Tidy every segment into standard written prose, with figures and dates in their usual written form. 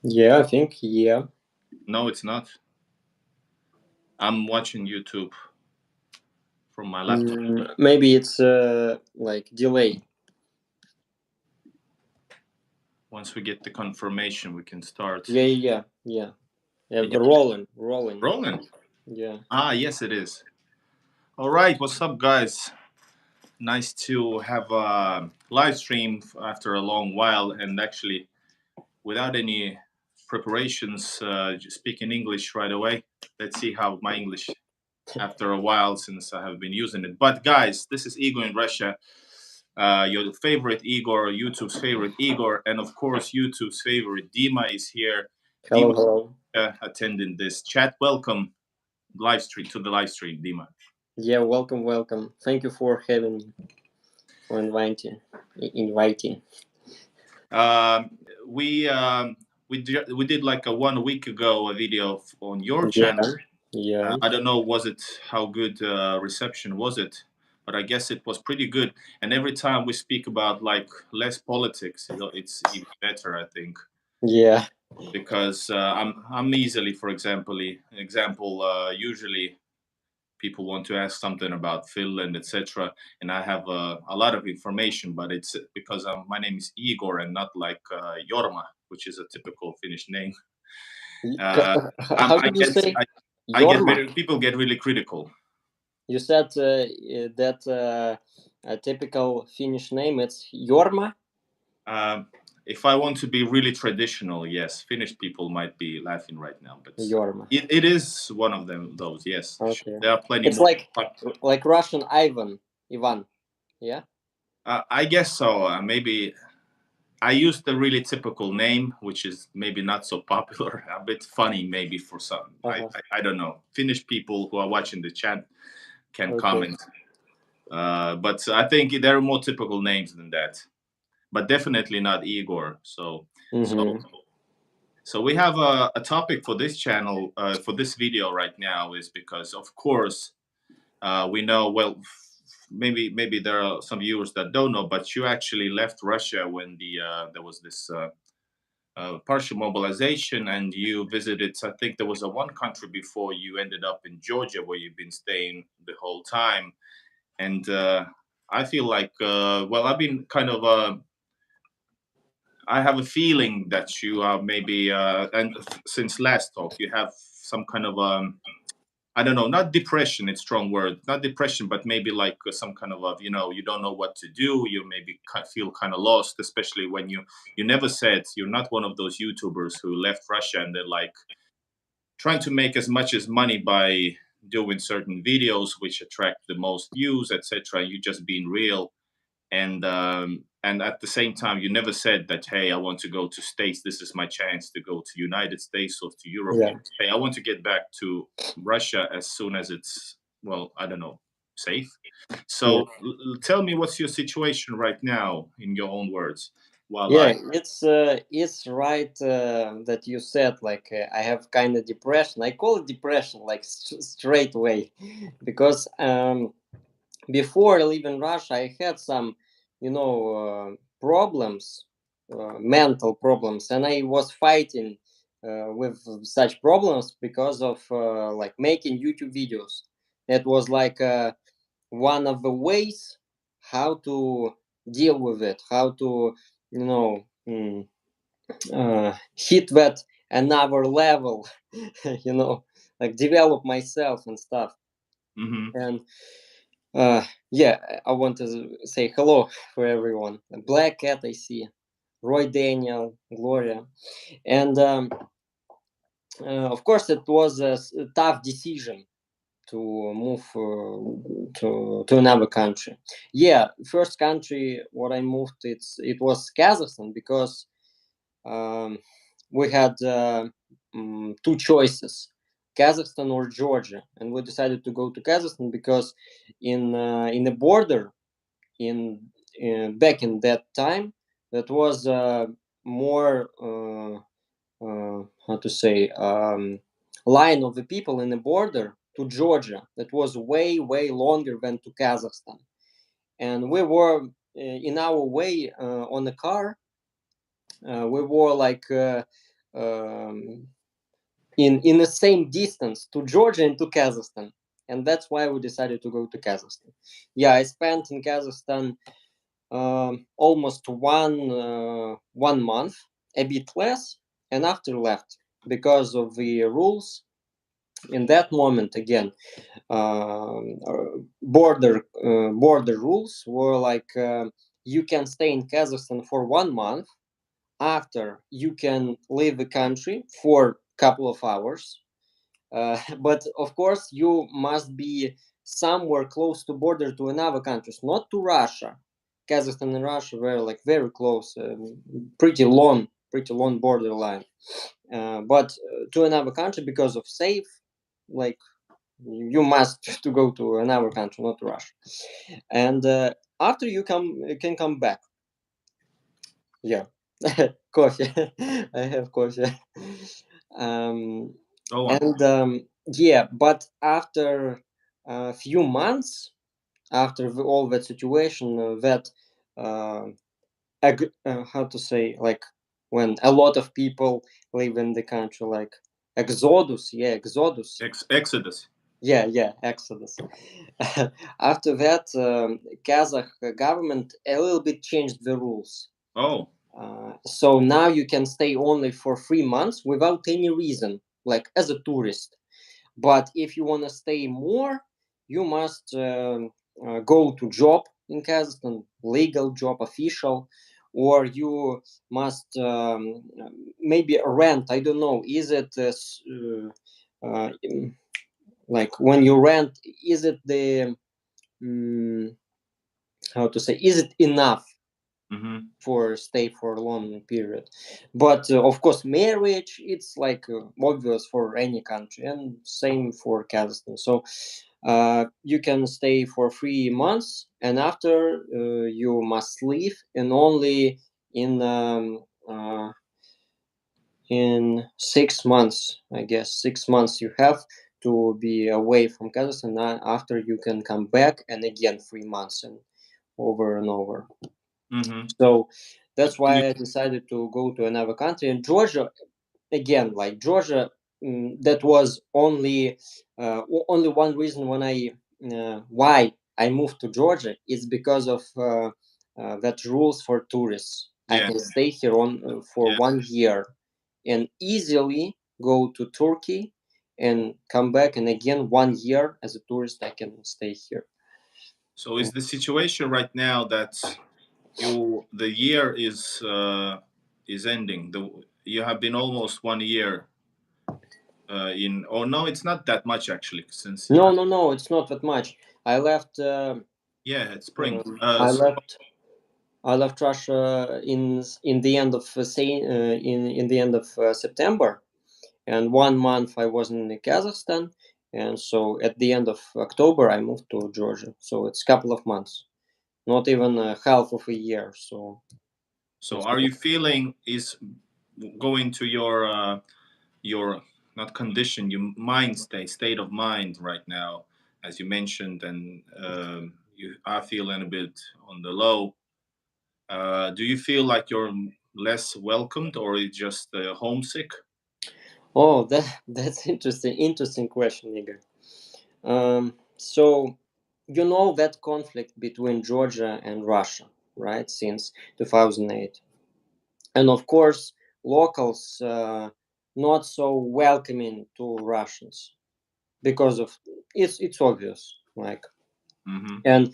Yeah, I think yeah. No, it's not. I'm watching YouTube from my laptop. Maybe it's like delay. Once we get the confirmation, we can start. Yeah. Yeah. Rolling. Rolling. Yeah. Ah, yes, it is. All right. What's up, guys? Nice to have a live stream after a long while and actually without any preparations, just speaking English right away. Let's see how my English after a while since I have been using it. But guys, this is Igor in Russia. Your favorite Igor, YouTube's favorite Igor, and of course YouTube's favorite Dima is here. Hello, Dima hello. attending this chat. Welcome live stream to the live stream, Dima. Yeah, welcome, welcome. Thank you for having me, for inviting. Um, we did like a 1 week ago a video on your channel. Yeah, yeah, I don't know was it how good reception was it, but I guess it was pretty good. And every time we speak about like less politics, it's even better, I think, yeah, because I'm easily, for example, usually people want to ask something about Finland, etc. And I have a lot of information, but it's because my name is Igor and not like Jorma, which is a typical Finnish name. Uh, How I did you get say? I get Yorma. very people get really critical. You said that a typical Finnish name. It's Yorma. Um, if I want to be really traditional, yes, Finnish people might be laughing right now, but Yorma. it is one of them. Those, yes, Okay. there are plenty It's more. like Russian Ivan. Yeah. I guess so. Maybe I used the really typical name, which is maybe not so popular, a bit funny maybe for some. Uh-huh. I don't know. Finnish people who are watching the chat can Okay. comment, but I think there are more typical names than that. But definitely not Igor. So Mm-hmm. so we have a topic for this channel for this video right now is because of course we know well maybe there are some viewers that don't know, but you actually left Russia when there was this partial mobilization, and you visited. I think there was a one country before you ended up in Georgia, where you've been staying the whole time. And I feel like well, I've been kind of I have a feeling that you are maybe, and since last talk, you have some kind of, I don't know, not depression, it's strong word, not depression, but maybe like some kind of, you don't know what to do. You maybe feel kind of lost, especially when you never said you're not one of those YouTubers who left Russia and they're like trying to make as much as money by doing certain videos which attract the most views, etc. You just being real and at the same time you never said that hey I want to go to states, this is my chance to go to United States or to Europe. Yeah. Hey, I want to get back to Russia as soon as it's, well, I don't know, safe. Yeah. So tell me what's your situation right now in your own words while I. Yeah, it's right that you said like I have kind of depression. I call it depression like straight away because before I live in Russia, I had some, problems, mental problems, and I was fighting with such problems because of like making YouTube videos. That was like one of the ways how to deal with it, how to, you know, hit that another level, you know, like develop myself and stuff. Hmm. And yeah, I want to say hello for everyone. Black Cat, I see. Roy Daniel, Gloria. And of course, it was a tough decision to move to another country. Yeah, first country what I moved, it was Kazakhstan because um, we had two choices, Kazakhstan or Georgia, and we decided to go to Kazakhstan because in the border in back in that time that was more how to say line of the people in the border to Georgia that was way longer than to Kazakhstan, and we were in our way on the car we were like um, in the same distance to Georgia and to Kazakhstan, and that's why we decided to go to Kazakhstan. Yeah, I spent in Kazakhstan almost 1 month, a bit less, and after left because of the rules. In that moment, again, border rules were like, you can stay in Kazakhstan for 1 month. After, you can leave the country for a couple of hours, but of course you must be somewhere close to border to another countries, not to Russia. Kazakhstan and Russia were like very close, pretty long borderline, but to another country because of safe, like, you must to go to another country, not to Russia. And after, you can come back. Yeah. Coffee. I have coffee. um, Go on. and yeah, but after a few months, after all that situation, that uh, how to say, like, when a lot of people live in the country, like exodus. Yeah, exodus. Exodus. Yeah, exodus. After that, Kazakh government a little bit changed the rules. Oh. So now you can stay only for 3 months without any reason, like as a tourist. But if you want to stay more, you must go to job in Kazakhstan, legal job, official, or you must maybe rent. I don't know. Is it like when you rent? Is it the how to say? Is it enough Mm-hmm. for stay for a long period? But of course, marriage, it's like obvious for any country, and same for Kazakhstan. So you can stay for 3 months, and after, you must leave, and only in um, uh, in 6 months, I guess 6 months, you have to be away from Kazakhstan. After, you can come back, and again 3 months, and over and over. Mm-hmm. So that's why I decided to go to another country. And Georgia, again, like Georgia, that was only one reason when I why I moved to Georgia is because of that rules for tourists. I Yeah. can stay here on for Yeah. 1 year and easily go to Turkey and come back, and again 1 year as a tourist I can stay here. So is the situation right now that the year is ending? You have been almost 1 year in. Oh no, it's not that much actually. Since you No, have, no, no, it's not that much. I left. yeah, it's spring. I left. I left Russia in the end of in the end of September, and 1 month I was in Kazakhstan, and so at the end of October I moved to Georgia. So it's a couple of months, not even half of a year. So So it's are you feeling is going to your not condition, your state of mind right now, as you mentioned, and you are feeling a bit on the low. Do you feel like you're less welcomed, or you just homesick? oh, that's interesting question, Igor. So you know that conflict between Georgia and Russia, right? Since 2008, and of course locals not so welcoming to Russians because of it's obvious, like. Mm-hmm. And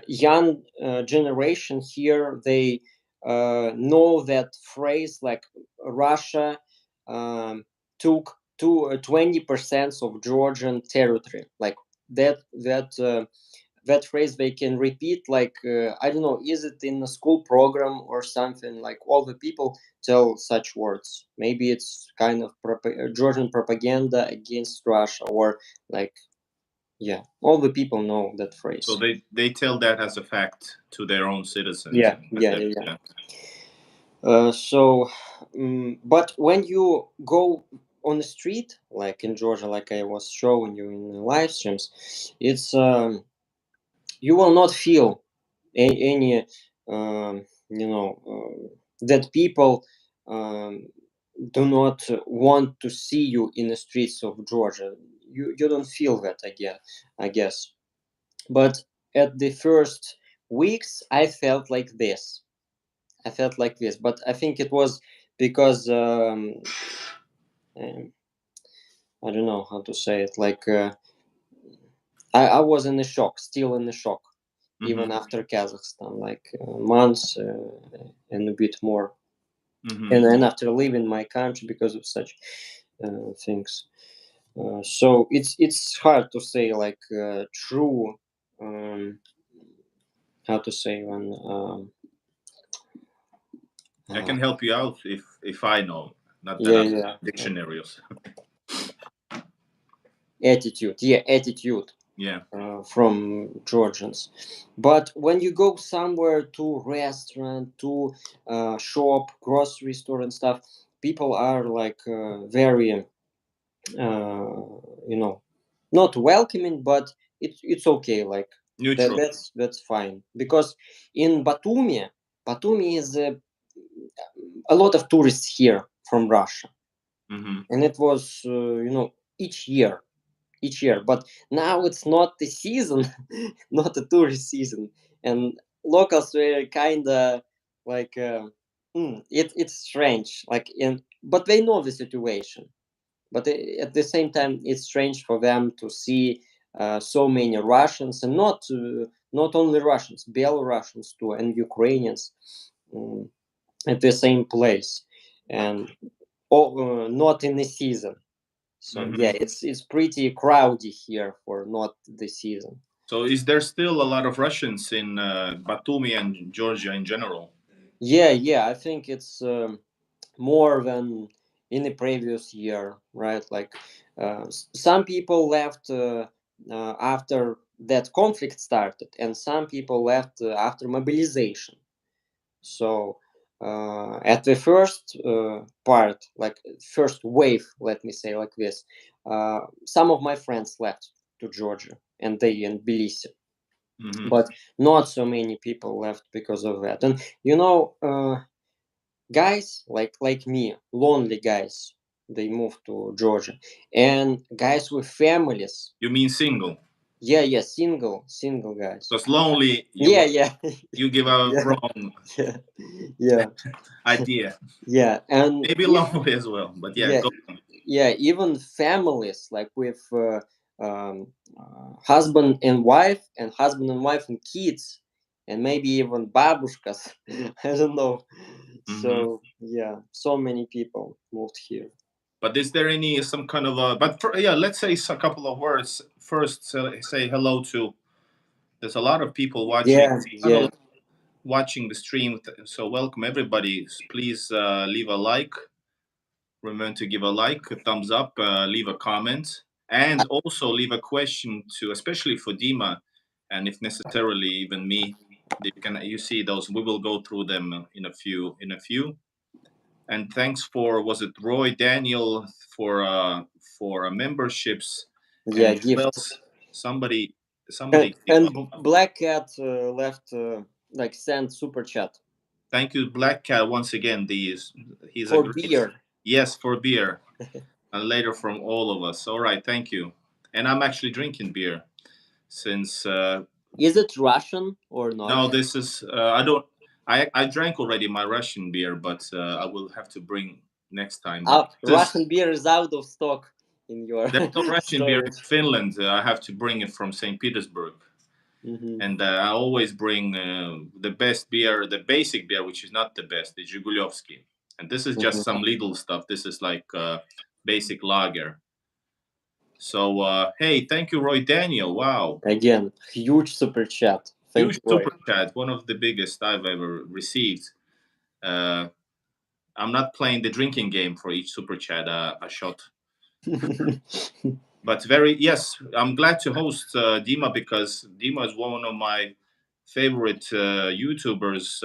young generation here, they know that phrase, like Russia um, took to 20% of Georgian territory, like that phrase they can repeat, like I don't know, is it in a school program or something, like all the people tell such words. Maybe it's kind of Georgian propaganda against Russia, or like, yeah, all the people know that So phrase. they tell that as a fact to their own citizens, Yeah, and that's yeah, it. yeah, Yeah. yeah. So, but when you go on the street, like in Georgia, like I was showing you in the live streams, it's you will not feel any, that people um, do not want to see you in the streets of Georgia. You don't feel that, I guess. But at the first weeks, I felt like this. But I think it was because um, I don't know how to say it. Like I was in the shock, still in the shock, even Mm-hmm. after Kazakhstan, like months and a bit more, Mm-hmm. and then after leaving my country because of such things. So it's hard to say like true. How to say when I uh, can help you out if I know. Not that yeah, I'm yeah, dictionaries. attitude Yeah. from Georgians. But when you go somewhere to restaurant, to shop, grocery store and stuff, people are like very, you know, not welcoming, but it's okay. Like Neutral. that's fine because in Batumi is a lot of tourists here from Russia, Mm-hmm. and it was each year, but now it's not the season, not the tourist season, and locals were kind of like it's strange, like in but they know the situation, but at the same time it's strange for them to see so many Russians, and not only Russians, Belarusians too, and Ukrainians um, at the same place, and not in the season. So Mm-hmm. yeah, it's pretty crowded here for not the season. So is there still a lot of Russians in Batumi and Georgia in general? Yeah, I think it's more than in the previous year, right? Like some people left after that conflict started, and some people left after mobilization. So at the first part, like first wave, let me say like this, some of my friends left to Georgia, and they in Tbilisi, Mm-hmm. but not so many people left because of that. And guys like me, lonely guys, they moved to Georgia, and guys with families. You mean single? Yeah, single guys. Because lonely, Yeah, yeah, you give a yeah, wrong yeah, yeah, idea. yeah, and Maybe if lonely as well, but yeah, yeah, go on. yeah, even families like with husband and wife, and kids, and maybe even babushkas. I don't know. Hmm. So yeah, so many people moved here. But is there any some kind of a? But yeah, let's say a couple of words first. Say hello to. There's a lot of people watching. Yeah, Not a yeah, lot watching the stream. So welcome everybody. Please leave a like. Remember to give a like, a thumbs up, leave a comment, and also leave a question to, especially for Dima, and if necessarily even me. You see those? We will go through them in a few. And thanks for, was it Roy Daniel for memberships, yeah. and who Gift. else? Somebody And, somebody. and Black Cat left like sent super chat Thank you, Black Cat, once again. He's a for great, beer. yes, for beer, and later from all of us. All right, thank you. And I'm actually drinking beer since Is it Russian or not? no, this is I don't. I drank already my Russian beer, but I will have to bring next time. But this is, Russian beer is out of stock in your there's no Russian beer in storage. Finland. I have to bring it from St. Petersburg. Hmm. And I always bring the best beer, the basic beer, which is not the best, the Zhigulyovsky. And this is just some Hmm. little stuff. This is like basic lager. So, hey, thank you, Roy Daniel. Wow. Again, huge super chat. Thank Huge you, Roy. super chat, one of the biggest I've ever received. Uh, I'm not playing the drinking game for each super chat a shot. But very, yes, I'm glad to host Dima, because Dima is one of my favorite YouTubers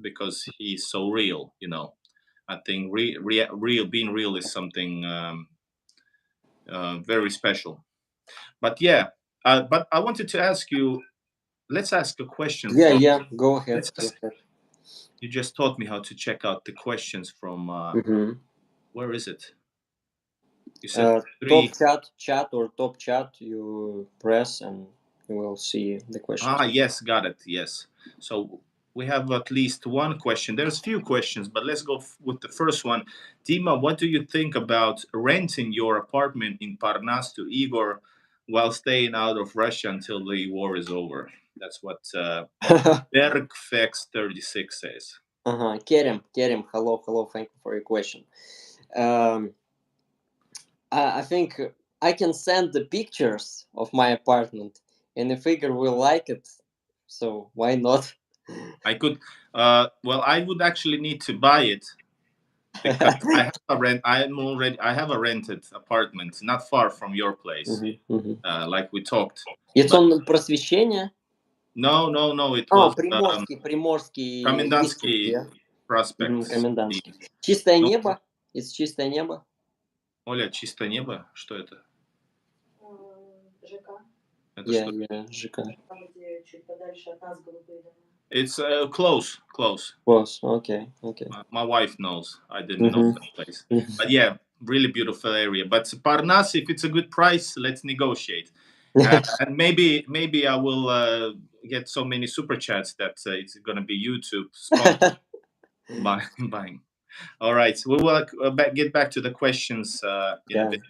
because he's so real. I think being real is something very special. But yeah, but I wanted to ask you. Let's ask a question Yeah, from. yeah. Go ahead. Let's Go ask, ahead. you just taught me how to check out the questions from Hmm. Where is it? You said Top 3. chat or top chat. You press and you will see the question. Yes, got it. Yes. So we have at least one question. There's few questions, but let's go with the first one. Dima, what do you think about renting your apartment in Parnas to Igor while staying out of Russia until the war is over? That's what Bergfex36 says. Kerem, hello, thank you for your question. Um, I think I can send the pictures of my apartment, and if Igor will like it, so why not? I could, well, I would actually need to buy it because I have a rent. I have a rented apartment not far from your place, like we talked. It's But on Просвещение. no, it was Приморский district, Коменданский yeah? проспект. Комендантский. Чистое Ну, небо. It's чистое небо. Оля, чистое небо? Что это? ЖК. Это что? Yeah, ЖК. Там, где чуть подальше от нас голубые дома. It's close. Close, okay. My wife knows. I didn't know that place. But yeah, really beautiful area. But Parnas, if it's a good price, let's negotiate. And maybe I will get so many super chats that it's going to be YouTube sponsored buying. All right, so we will get back to the questions in a bit.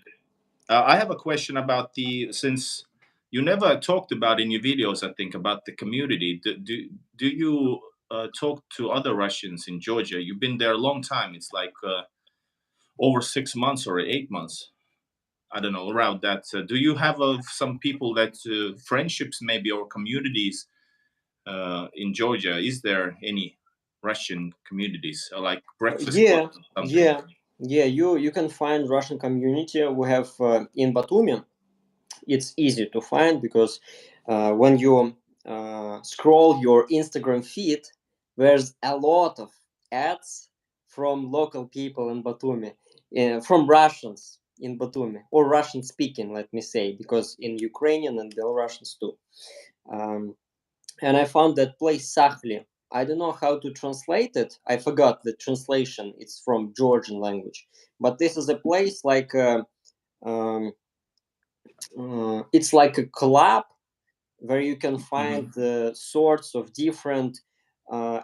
I have a question about since you never talked about in your videos, I think, about the community. Do you talk to other Russians in Georgia? You've been there a long time. It's like over 6 months or 8 months. I don't know, around that. Do you have some people that friendships maybe or communities in Georgia? Is there any Russian communities like breakfast clubs or something? Yeah. You can find Russian community. We have in Batumi. It's easy to find because when you scroll your Instagram feed, there's a lot of ads from local people in Batumi, from Russians in Batumi, or Russian speaking, let me say, because in Ukrainian and Belarusians too. And I found that place Sakhli. I don't know how to translate it. I forgot the translation. It's from Georgian language, but this is a place like um, it's like a club where you can find sorts of different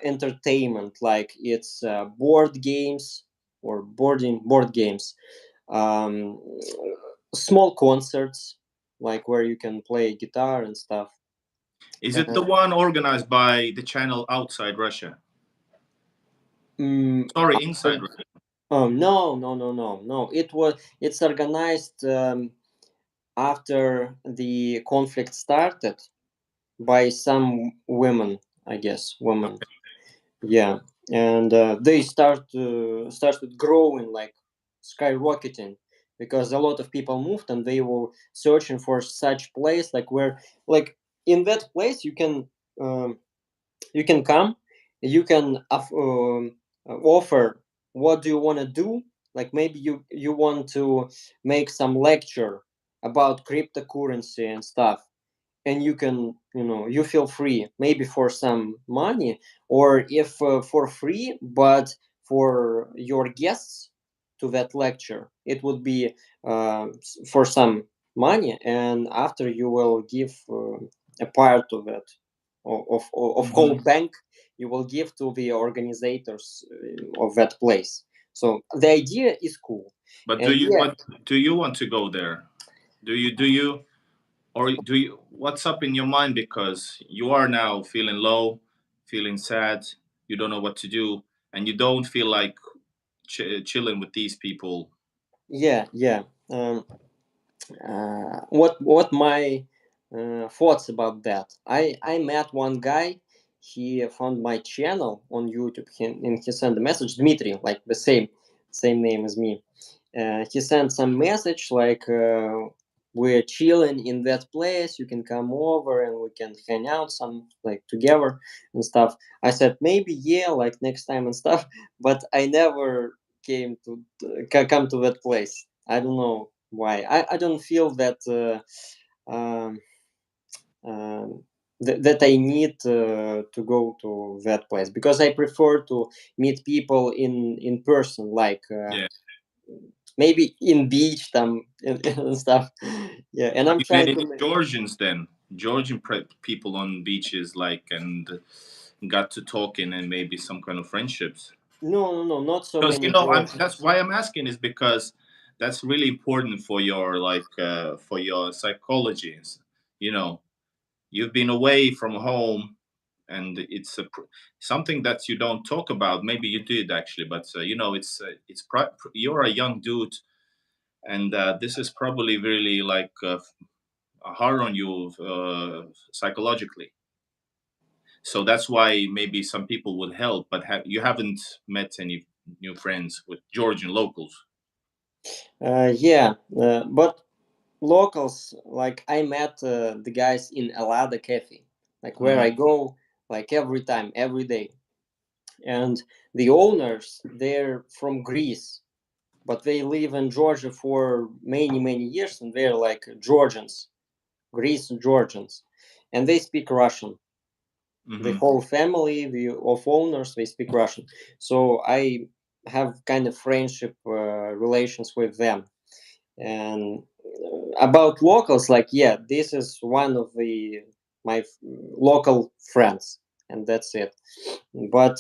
entertainment, like it's board games or board games, um, small concerts, like where you can play guitar and stuff. Is it the one organized by the channel Outside Russia? Sorry, Inside Russia. Oh no! It's organized after the conflict started by some women, I guess, women. Yeah, and they started growing, like skyrocketing, because a lot of people moved and they were searching for such place, like where, like in that place um, you can come, you can offer what do you want to do, like maybe you want to make some lecture about cryptocurrency and stuff, and you can, you feel free, maybe for some money, or if for free, but for your guests to that lecture it would be for some money, and after you will give a part of it, of whole bank, you will give to the organizers of that place. So the idea is cool. But And do you want to go there? Do you or do you? What's up in your mind? Because you are now feeling low, feeling sad. You don't know what to do, and you don't feel like chilling with these people. yeah what my thoughts about that. I met one guy. He found my channel on YouTube, and he sent a message, Dmitry, like the same name as me. He sent some message like, we're chilling in that place, you can come over and we can hang out some, like, together and stuff. I said maybe, yeah, like next time and stuff, but I never came to come to that place. I don't know why. I don't feel that um, that I need to go to that place, because I prefer to meet people in person, like Yeah. maybe in beach and stuff. Yeah, and Have I'm you met trying any to. Georgians then? Georgian people on beaches, like, and got to talking and maybe some kind of friendships. No, not so Because many that's Georgians. why I'm asking, is because that's really important for your for your psychology. You know, you've been away from home, and it's something that you don't talk about. Maybe you did actually, but you're a young dude, and this is probably really hard on you psychologically. So that's why maybe some people would help, but you haven't met any new friends with Georgian locals. Yeah, but locals, like I met the guys in Alada Cafe, like where Hmm. I go like every time, every day. And the owners, they're from Greece, but they live in Georgia for many years, and they're like Georgians, Greece Georgians, and they speak Russian. The Hmm. whole family of owners, they speak Russian. So I have kind of friendship relations with them. And about locals, like, yeah, this is one of my local friends, and that's it. But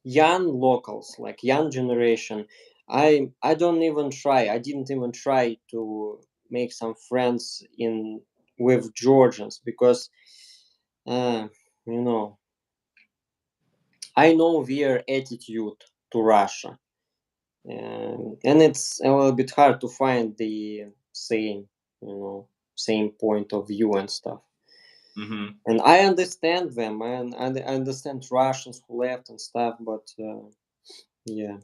young locals, like young generation, I don't even try. I didn't even try to make some friends in with Georgians because uh, you know, I know their attitude to Russia, and it's a little bit hard to find the same, same point of view and stuff. Hmm. And I understand them, and I understand Russians who left and stuff, but yeah.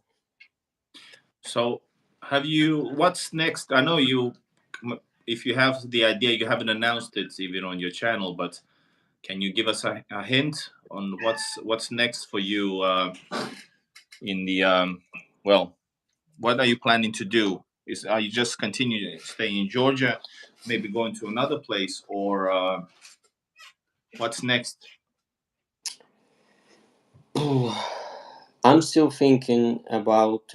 So, have you? What's next? I know you. If you have the idea, you haven't announced it even on your channel, but can you give us a hint on what's next for you in the well? What are you planning to do? Are you just continue staying in Georgia, maybe going to another place, or what's next? I'm still thinking about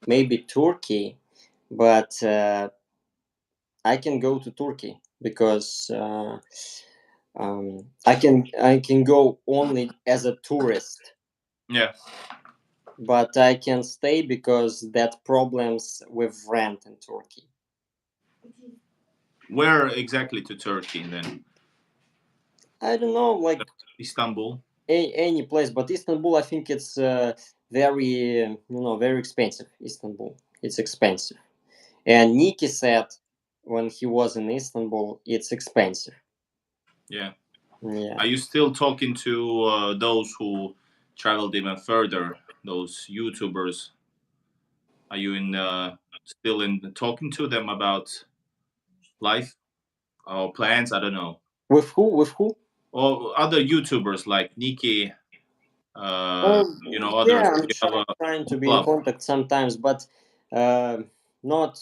maybe Turkey, but I can go to Turkey because I can go only as a tourist, Yeah. but I can stay because that problems with rent in Turkey. Where exactly to Turkey then? I don't know, like Istanbul. any place, but Istanbul, I think it's very very expensive. Istanbul, it's expensive, and Nikki said when he was in Istanbul, it's expensive. Yeah. Yeah. Are you still talking to those who traveled even further? Those YouTubers? Are you in still in talking to them about life or plans? I don't know. With who? With who? Or other YouTubers like Nikki, Oh, others. yeah, I'm You have a trying to be in club. contact sometimes, but uh, not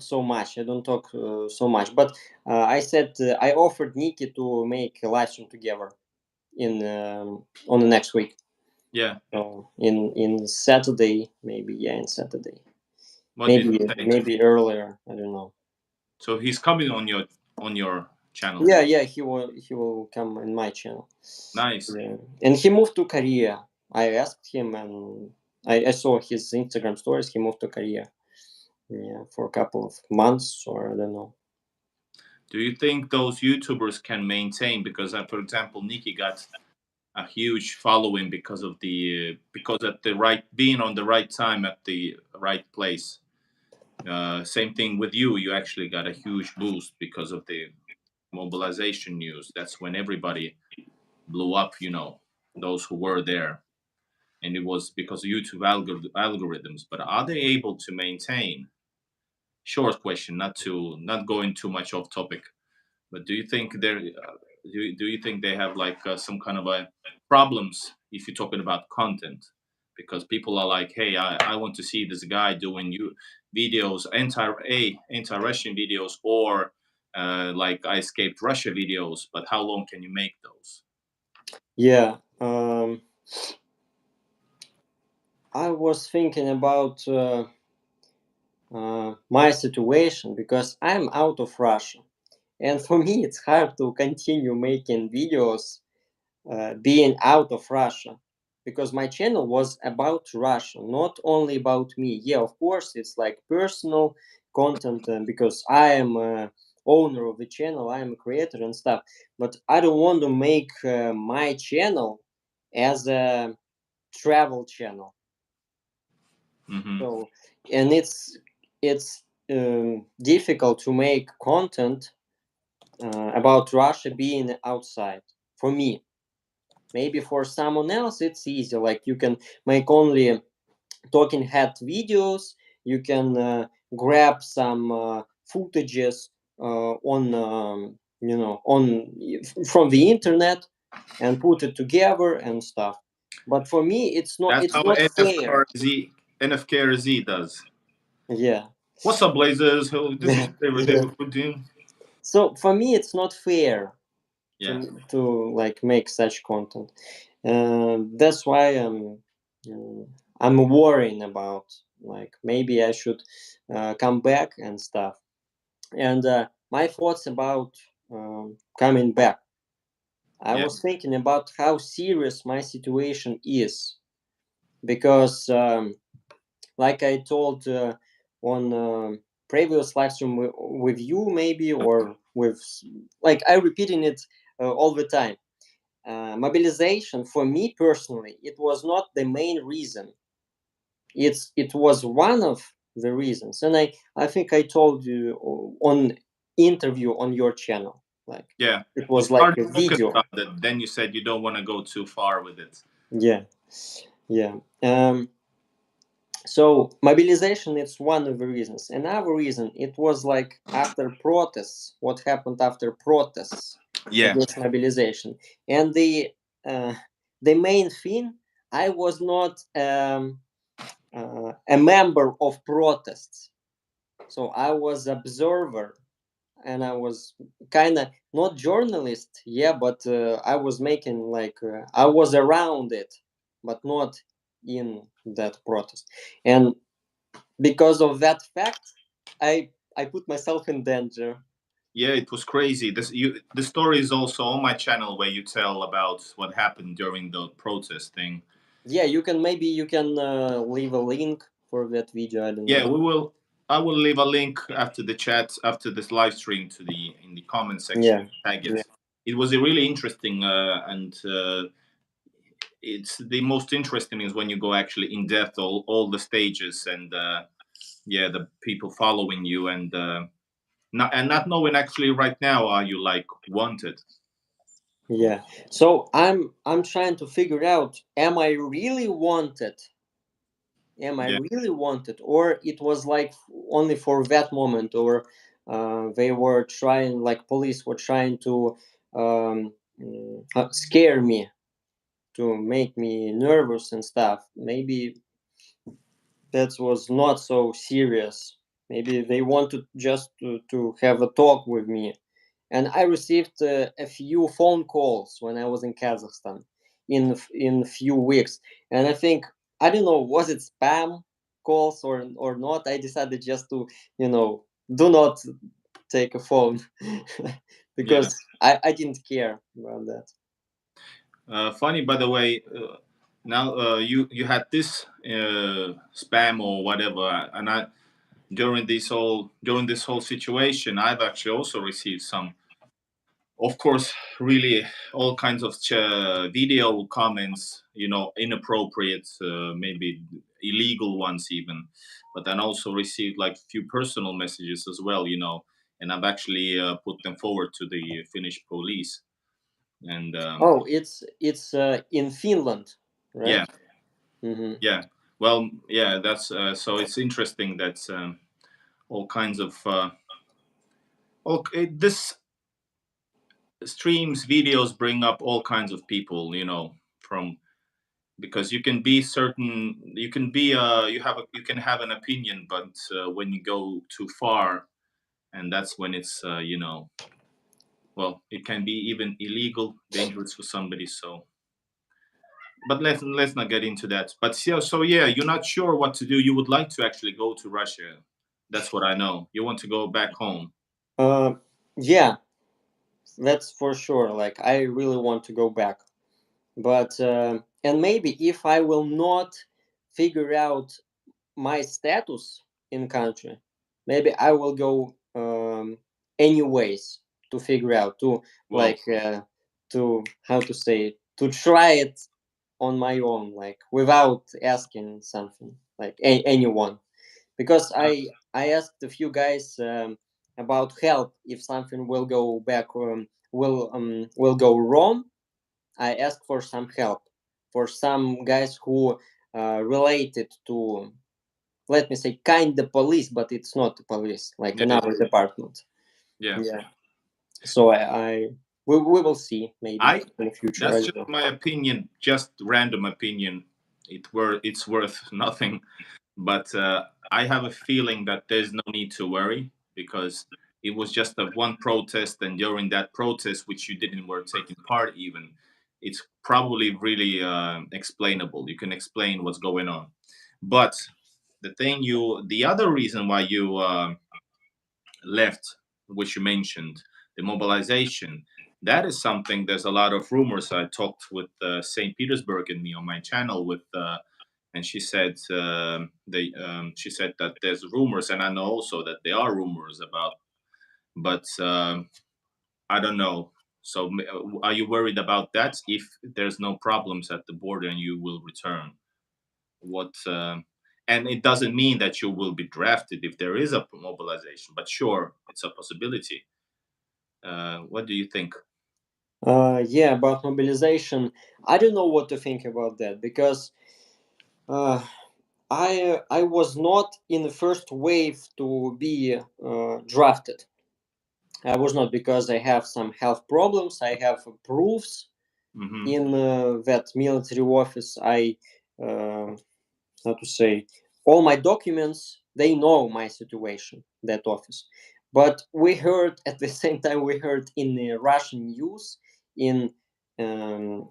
so much. I don't talk so much. But I said I offered Nikki to make a live stream together in on the next week. Yeah. So in Saturday, maybe, yeah, in Saturday, What did maybe he say? maybe earlier. I don't know. So he's coming on your channel. Yeah, he will come in my channel. Nice. Yeah. And he moved to Korea. I asked him, and I saw his Instagram stories. He moved to Korea, yeah, for a couple of months, or I don't know. Do you think those YouTubers can maintain? Because, for example, Nikki got a huge following because at the right being on the right time at the right place. Same thing with you. You actually got a huge boost because of the mobilization news. That's when everybody blew up. Those who were there, and it was because of YouTube algorithms. But are they able to maintain? Short question, not going too much off topic. But do you think they have some kind of a problems if you're talking about content? Because people are like, hey, I want to see this guy doing videos, anti-Russian videos, or like I escaped Russia videos. But how long can you make those? Yeah. I was thinking about my situation, because I'm out of Russia, and for me it's hard to continue making videos being out of Russia, because my channel was about Russia, not only about me. Yeah, of course, it's like personal content, because I am a owner of the channel, I am a creator and stuff. But I don't want to make my channel as a travel channel. Hmm. So, and it's difficult to make content about Russia being outside for me. Maybe for someone else it's easy, like you can make only talking head videos, you can grab some footages on from the internet and put it together and stuff. But for me That's it's how not fair. NFKRZ does. Yeah. What's up, Blazers? This is Everyday Yeah. with Putin. So for me it's not fair Yeah, to like make such content. That's why I'm worrying about, like, maybe I should come back and stuff. And my thoughts about coming back. I yeah, was thinking about how serious my situation is, because, like I told on previous live stream with you, maybe, or with, like, I repeating it all the time. Mobilization for me personally, it was not the main reason. It was one of the reasons, and I think I told you on interview on your channel, like, yeah. it You was like started a talking video. about it, then you said you don't want to go too far with it. Yeah, yeah. So mobilization is one of the reasons. Another reason, it was like after protests, what happened after protests Yeah, against mobilization, and uh, the main thing, I was not a member of protests, so I was observer, and I was kind of not journalist, yeah, but I was making like I was around it, but not in that protest. And because of that fact, I put myself in danger. yeah. It was crazy. The story is also on my channel where you tell about what happened during the protest thing. Yeah, you can leave a link for that video, I don't Yeah, know. we will. I will leave a link after the chat, after this live stream, to the in the comment section. Yeah, Tag yeah, it. It was a really interesting, and it's the most interesting is when you go actually in depth all the stages, and yeah, the people following you, and not knowing actually right now, are you like wanted? yeah. So I'm trying to figure out, am I really wanted? Am I Yeah, really wanted, or it was like only for that moment, or they were trying, like police were trying to scare me, to make me nervous and stuff. Maybe that was not so serious. Maybe they wanted just to have a talk with me. And I received a few phone calls when I was in Kazakhstan in few weeks, and I think, I don't know, was it spam calls or not. I decided just to, do not take a phone yeah. because I didn't care about that. Funny, by the way. Now you had this spam or whatever, and I during this whole situation, I've actually also received some, of course, really all kinds of video comments, inappropriate, maybe illegal ones even, but then also received like few personal messages as well, and I've actually put them forward to the Finnish police, and Oh, it's in Finland, yeah, right? Hmm. yeah. Well, yeah, that's so it's interesting that all kinds of this streams videos bring up all kinds of people, from, because you can be certain, you can be you can have an opinion, but when you go too far, and that's when it's well, it can be even illegal, dangerous for somebody. So but let's not get into that. But yeah, so yeah, you're not sure what to do. You would like to actually go to Russia. That's what I know. You want to go back home. Yeah, that's for sure. Like I really want to go back, but and maybe if I will not figure out my status in country, maybe I will go anyways to figure out to Whoa. like to how to say it, to try it on my own, like without asking something like anyone, because I asked a few guys about help if something will go back will go wrong. I asked for some help for some guys who related to, let me say, kind of police, but it's not the police, like Yeah, another department. yeah. Yeah. So we will see maybe I in the future. I That's don't just know. my opinion, just random opinion. It's worth nothing, but I have a feeling that there's no need to worry because it was just a one protest, and during that protest, which you didn't were taking part even, it's probably really explainable. You can explain what's going on, but the other reason why you left, which you mentioned, the mobilization. That is something. There's a lot of rumors. I talked with Saint Petersburg and me on my channel with, and she said she said that there's rumors, and I know also that there are rumors about, but I don't know. So, are you worried about that? If there's no problems at the border and you will return, what? And it doesn't mean that you will be drafted if there is a mobilization, but sure, it's a possibility. What do you think? Yeah, about mobilization, I don't know what to think about that because uh, I was not in the first wave to be drafted. I was not because I have some health problems. I have proofs Hmm. in that military office. I how to say, all my documents, they know my situation, that office. But we heard at the same time, we heard in the Russian news, in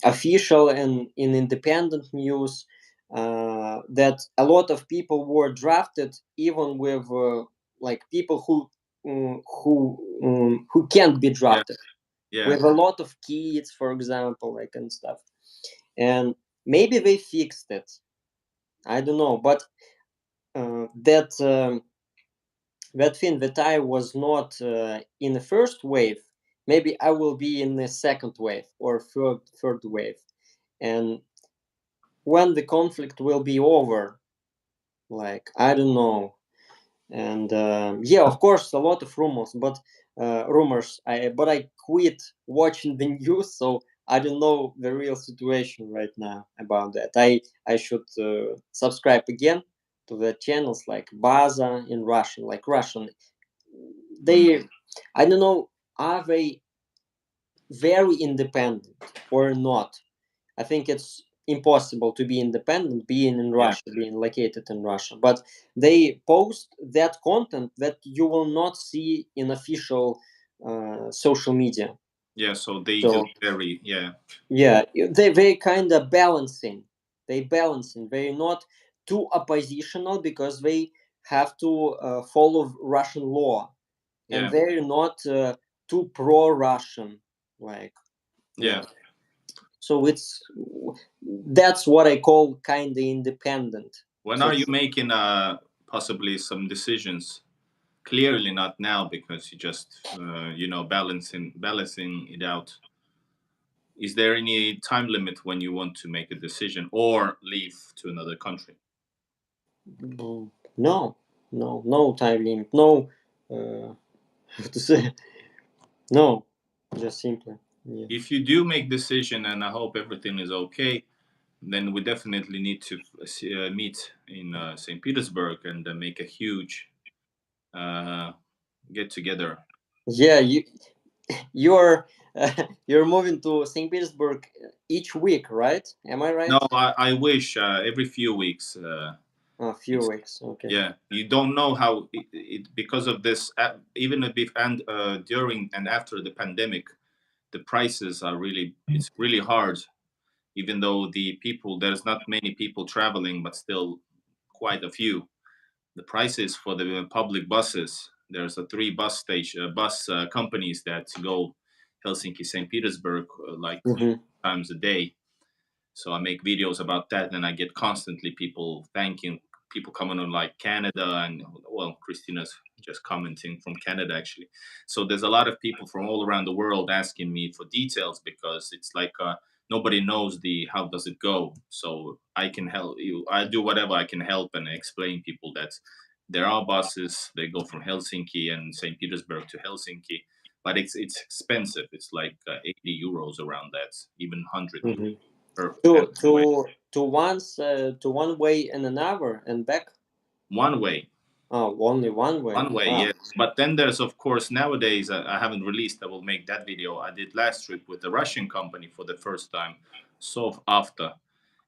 official and in independent news, that a lot of people were drafted even with like people who can't be Yeah, drafted, yeah, with a lot of kids, for example, like and stuff. And maybe they fixed it, I don't know. But that thing that I was not in the first wave, maybe I will be in the second wave or third wave, and when the conflict will be over, like I don't know. And yeah, of course, a lot of rumors, but I quit watching the news, so I don't know the real situation right now about that. I should subscribe again to the channels like Baza in Russian, like Russian. mm, They, I don't know, are they very independent or not? I think it's impossible to be independent being in yeah, Russia, being located in Russia. But they post that content that you will not see in official social media. yeah. So they just So very, yeah, yeah, they kind of balancing. They balancing. They're not too oppositional because they have to follow Russian law, and yeah, they're not too pro-Russian. Like yeah. yeah. So that's what I call kind of independent. When So are you making possibly some decisions? Clearly not now because you just balancing it out. Is there any time limit when you want to make a decision or leave to another country? no, no time limit, no. How to say no? Just simply yeah. If you do make decision, and I hope everything is okay, then we definitely need to meet in St. Petersburg and make a huge uh, get together. Yeah, you're you're moving to St. Petersburg each week, right? Am I No, right? I wish every few weeks. A few It's weeks. Okay. Yeah, you don't know how because of this. Even a bit and during and after the pandemic, the prices are really it's really hard. Even though there's not many people traveling, but still quite a few. the prices for the public buses. There's a three bus companies that go Helsinki, St. Petersburg, like Mm-hmm. times a day. So I make videos about that, and I get constantly people thanking, people coming on like Canada, and well, Christina's just commenting from Canada actually. So there's a lot of people from all around the world asking me for details, because it's like nobody knows the how does it go. So I can help you. I do whatever I can help and explain people that there are buses. They go from Helsinki and St. Petersburg to Helsinki, but it's expensive. It's like 80 euros around that, even 100 Mm-hmm. per To and way. to to once to one way in an hour and back. One way. Oh, only one way. One way, Wow. yes. But then there's, of course, nowadays, I haven't released, I will make that video. I did last trip with the Russian company for the first time, so after.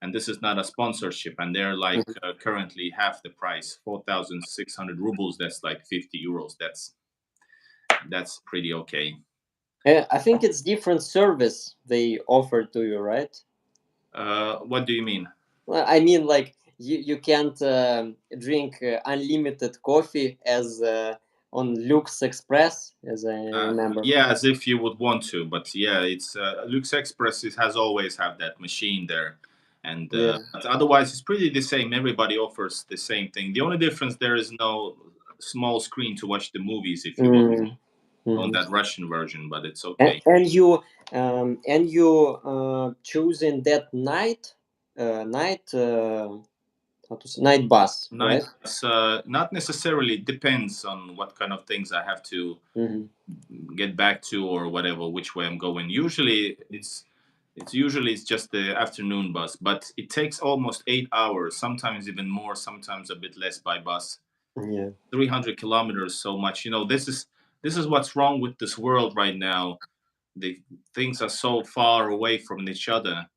And this is not a sponsorship, and they're like Mhm. currently half the price, 4,600 rubles. That's like 50 euros. That's pretty okay. I think it's different service they offer to you, right? What do you mean? Well, I mean, like you can't drink unlimited coffee as on Lux Express, as I remember. Yeah, as if you would want to, but yeah, it's Lux Express has always have that machine there, and Yeah. but otherwise it's pretty the same. Everybody offers the same thing. The only difference, there is no small screen to watch the movies if you want Mm. on Mhm. that Russian version, but it's And, okay. and you choosing that night how to say, night bus, Night, right? not necessarily, depends on what kind of things I have to Mm-hmm. get back to or whatever, which way I'm going. Usually it's just the afternoon bus, but it takes almost 8 hours, sometimes even more, sometimes a bit less by bus. Yeah. 300 kilometers, so much. This is what's wrong with this world right now. The things are so far away from each other.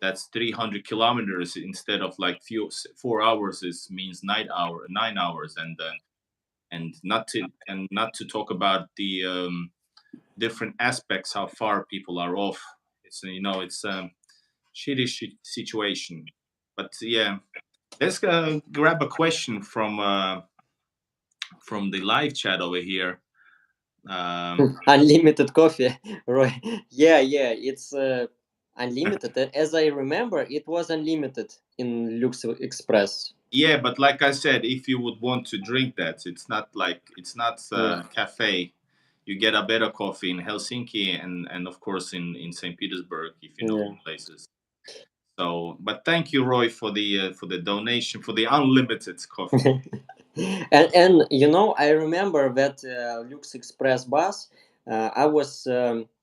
That's 300 kilometers instead of like 4 hours is means 9 hours, and not to talk about the different aspects how far people are off. It's shitty situation. But yeah, let's grab a question from the live chat over here. Unlimited coffee, right? Yeah, it's unlimited. As I remember, it was unlimited in Lux Express. Yeah, but like I said, if you would want to drink that, it's not Yeah, cafe. You get a better coffee in Helsinki, and of course in St. Petersburg, if you know yeah. the places. So, but thank you, Roy, for the donation for the unlimited coffee. And I remember that Lux Express bus. I was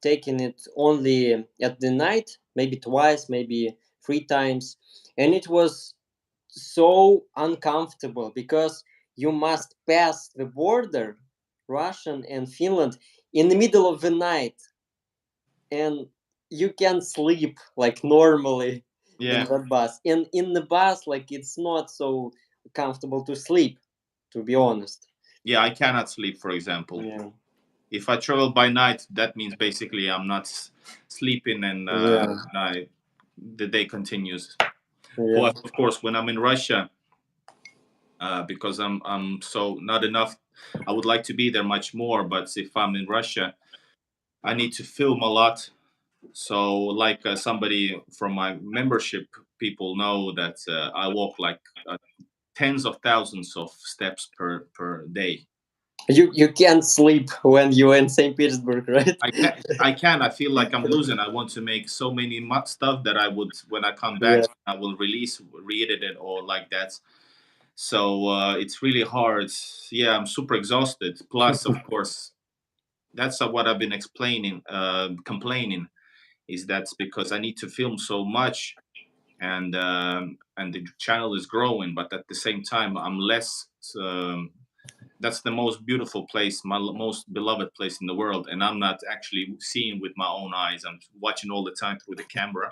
taking it only at the night, maybe twice, maybe three times, and it was so uncomfortable because you must pass the border, Russian and Finland, in the middle of the night, and you can sleep like normally in Yeah, the bus. And in the bus, like it's not so comfortable to sleep, to be honest. yeah. I cannot sleep, for example. Yeah, If I travel by night, that means basically I'm not sleeping, and yeah, the day continues. yeah. Plus, of course, when I'm in Russia, because I'm so not enough. I would like to be there much more, but if I'm in Russia, I need to film a lot. So, like somebody from my membership, people know that I walk like tens of thousands of steps per day. You can't sleep when you're in St. Petersburg, right? I can. I can. I feel like I'm losing. I want to make so many stuff that I would, when I come back, Yeah. I will release, re-edit it or like that. So it's really hard. Yeah, I'm super exhausted. Plus, of course, that's what I've been complaining, is that's because I need to film so much, and the channel is growing, but at the same time, I'm less. Um, that's the most beautiful place, my most beloved place in the world, and I'm not actually seeing with my own eyes. I'm watching all the time through the camera.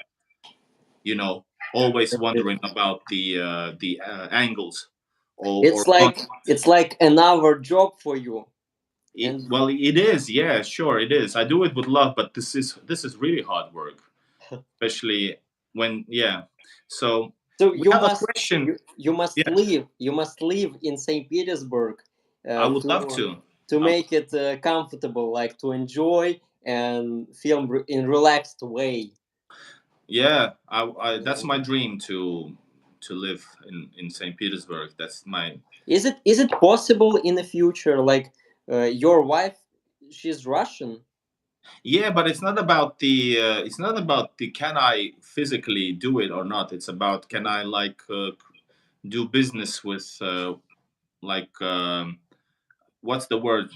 Always wondering about the angles, or It's like another job for you, and well, it is. Yeah, sure, it is. I do it with love, but this is really hard work, especially when, yeah. So So We have a question. you must Yeah, live in St. Petersburg I would love to to. make it comfortable, like to enjoy and feel in relaxed way. Yeah, that's Yeah. my dream to live in St. Petersburg. That's my. Is it possible in the future? Like your wife, she's Russian. Yeah, but it's not about the. It's not about the can I physically do it or not. It's about can I like do business with like what's the word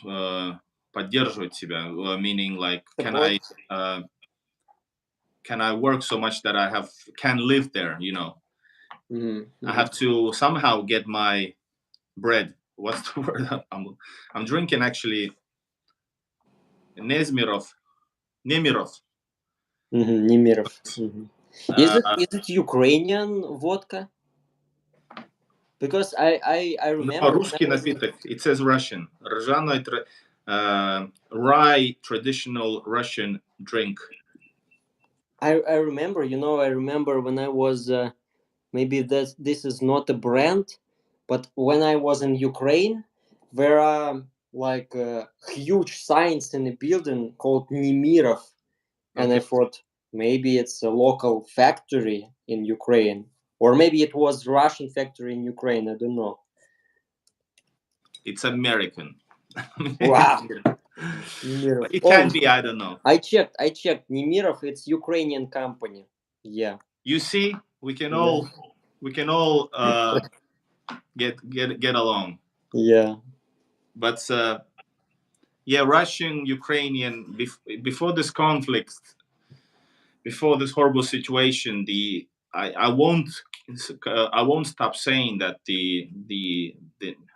поддерживать себя, meaning like Support. uh, can I work so much that I have can live there, you know. I Mm-hmm. have to somehow get my bread. What's the word? I'm drinking actually Nezmirov, Nemirov. Mm-hmm. Nimirov. Mm-hmm. Uh, Is it Ukrainian vodka? Because I no, remember when I русский was напиток. It says Russian. Ржаной rye traditional Russian drink. I remember, I remember when I was maybe this is not a brand, but when I was in Ukraine, there are like huge signs in a building called Nimirov, and I Okay, thought maybe it's a local factory in Ukraine, or maybe it was Russian factory in Ukraine. I don't know. it's American. Wow, Nimirov. But it Oh, can be. I don't know. I checked. I checked. Nimirov. It's Ukrainian company. Yeah. You see, we can Yeah. all get along. Yeah. But yeah, Russian, Ukrainian. Before this conflict, before this horrible situation, I won't stop saying that the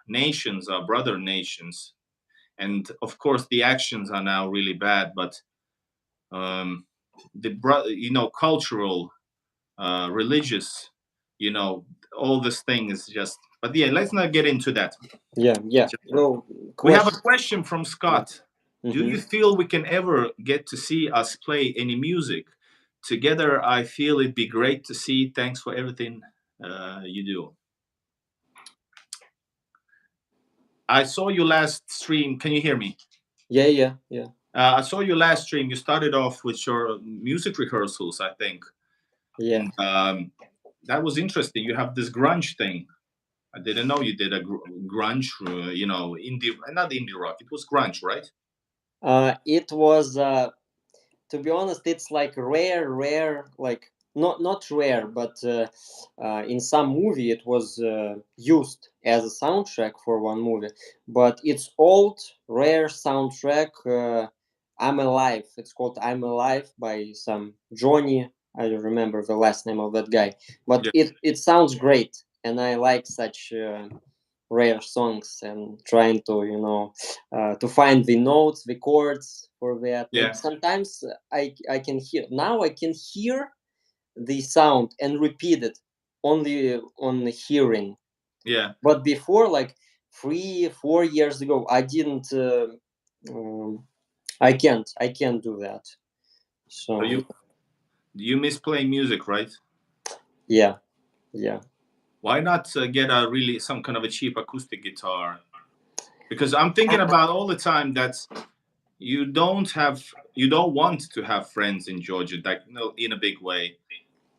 nations are brother nations, and of course the actions are now really bad. But um, cultural, religious, you know, all this thing is just. But yeah, let's not get into that. Yeah. Yeah. Well, We have a question. question from Yeah. Scott. Do Mm-hmm. you feel we can ever get to see us play any music together? I feel it'd be great to see. Thanks for everything you do. I saw you last stream. Can you hear me? Yeah. Yeah. Yeah. I saw you last stream. You started off with your music rehearsals, I think, Yeah. and that was interesting. You have this grunge thing. I didn't know you did a grunge, indie, not indie rock. It was grunge, right? It was to be honest, it's like rare, like not rare, but in some movie it was used as a soundtrack for one movie. But it's old, rare soundtrack. I'm Alive. It's called I'm Alive by some Johnny. I don't remember the last name of that guy, but Yeah, it sounds great, and I like such rare songs and trying to to find the notes, the chords for that. Maybe yeah, sometimes I can hear now. I can hear the sound and repeat it only on hearing. yeah. But before, like 3 4 years ago, I didn't. Um, I can't do that. So So you miss playing music, right? yeah, yeah, Why not get a really some kind of a cheap acoustic guitar? Because I'm thinking about all the time that you don't want to have friends in Georgia, like no, in a big way,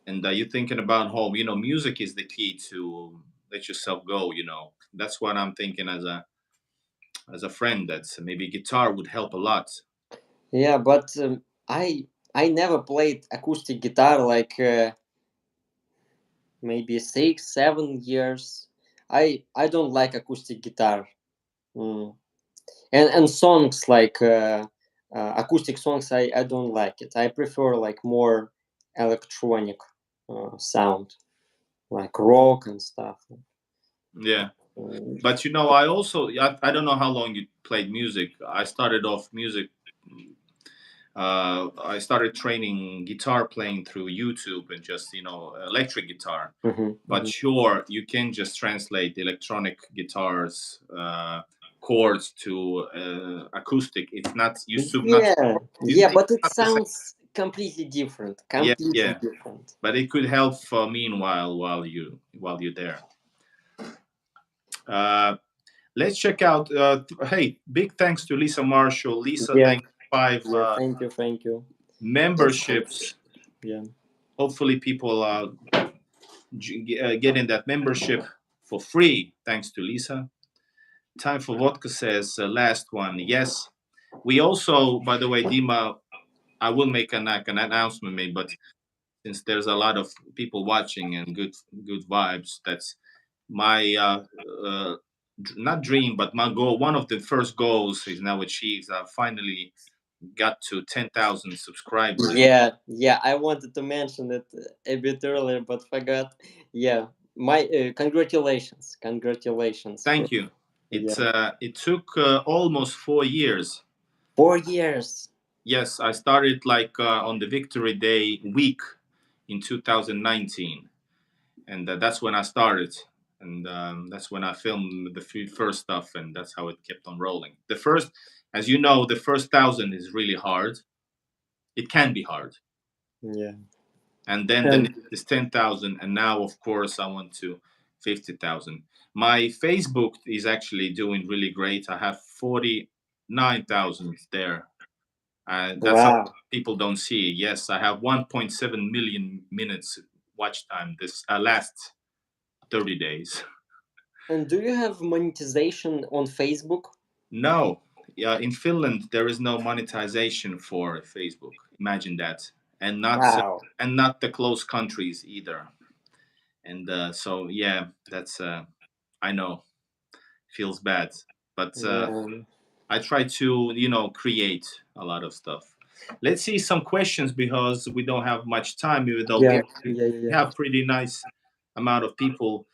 and you're thinking about home. You know, music is the key to let yourself go. You know, that's what I'm thinking as a friend. That maybe guitar would help a lot. yeah. But I never played acoustic guitar like. Maybe 6 7 years. I don't like acoustic guitar. Mm. And songs like acoustic songs, I don't like it. I prefer like more electronic sound, like rock and stuff. Yeah, Mm. but I don't know how long you played music. I started off music. I started training guitar playing through YouTube and just electric guitar. Mhm, But mhm. sure, you can just translate electronic guitars chords to acoustic. It's not Yeah, you yeah, it's but it not the same. sounds completely different. Yeah, Completely yeah. different. But it could help meanwhile while you're there. Let's check out. Hey, big thanks to Lisa Marshall. Lisa, Yeah. thank you. Five Yeah. Thank you. Thank you. memberships. Yeah. Hopefully, people getting that membership for free. Thanks to Lisa. Time for Vodka says last one. Yes, we also, by the way, Dima, I will make an announcement, maybe, but since there's a lot of people watching and good vibes, that's my not dream, but my goal. One of the first goals is now achieved. I finally got to 10,000 subscribers. Yeah. Yeah. I wanted to mention it a bit earlier, but forgot. Yeah. My congratulations. Congratulations. Thank you. Yeah. It took almost 4 years. 4 years. Yes, I started like on the Victory Day week in 2019, and that's when I started, and that's when I filmed the first stuff, and that's how it kept on rolling. The first, as you know, the first 1,000 is really hard. It can be hard, Yeah. and then the And next is 10,000, and now of course I want to 50,000. My Facebook is actually doing really great. I have 49,000 there. That's something wow. people don't see. Yes, I have 1.7 million minutes watch time this last 30 days. And do you have monetization on Facebook? No, yeah, in Finland there is no monetization for Facebook. Imagine that, Wow. and not the close countries either. And so yeah, that's I know feels bad, but Yeah. I try to create a lot of stuff. Let's see some questions because we don't have much time. Even though Yeah. Yeah. Yeah. we have pretty nice amount of people.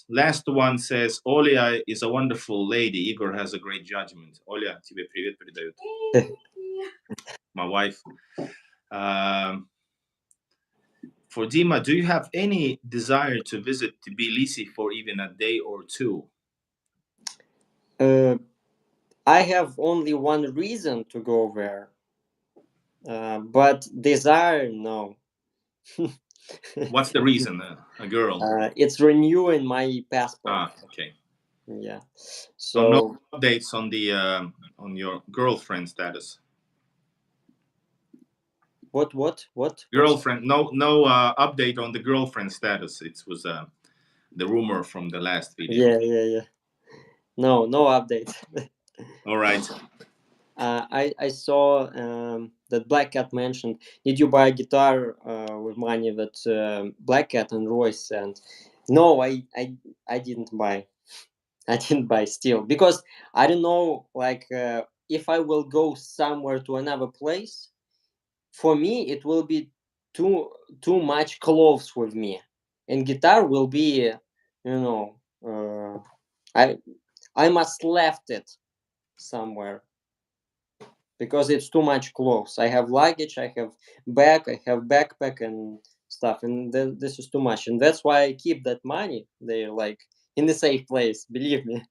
Last one says, Olia is a wonderful lady. Igor has a great judgment. Olia, тебе привет передают. Yeah. My wife. Um, for Dima, do you have any desire to visit Tbilisi for even a day or two? uh, I have only one reason to go there, but desire, no. What's the reason? A girl. It's renewing my passport. Ah, okay. Yeah. So no So updates on the on your girlfriend status. what? Girlfriend, no update on the girlfriend status. It was the rumor from the last video. Yeah. No update. All right. I saw that Black Cat mentioned. Did you buy a guitar with money that Black Cat and Royce sent? No, I didn't buy. I didn't buy still because I don't know. Like if I will go somewhere to another place, for me it will be too much clothes with me, and guitar will be, I I must left it somewhere because it's too much clothes. I have luggage, I have bag, I have backpack and stuff, and then this is too much, and that's why I keep that money there, like in a safe place. Believe me,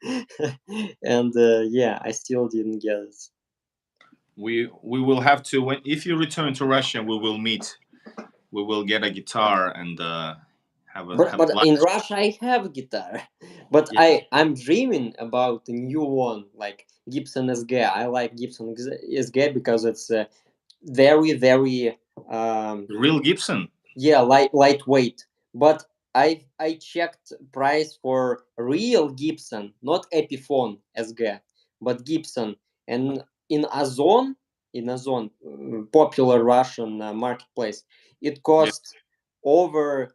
and yeah, I still didn't get it. We will have to if you return to Russia, we will meet. We will get a guitar and have a But live. in Russia, I have a guitar, but Yeah. I'm dreaming about a new one like Gibson SG. I like Gibson SG because it's very Real Gibson. yeah, lightweight. But I checked price for real Gibson, not Epiphone SG, but Gibson, and in Ozon, popular Russian marketplace, it Yeah. costs over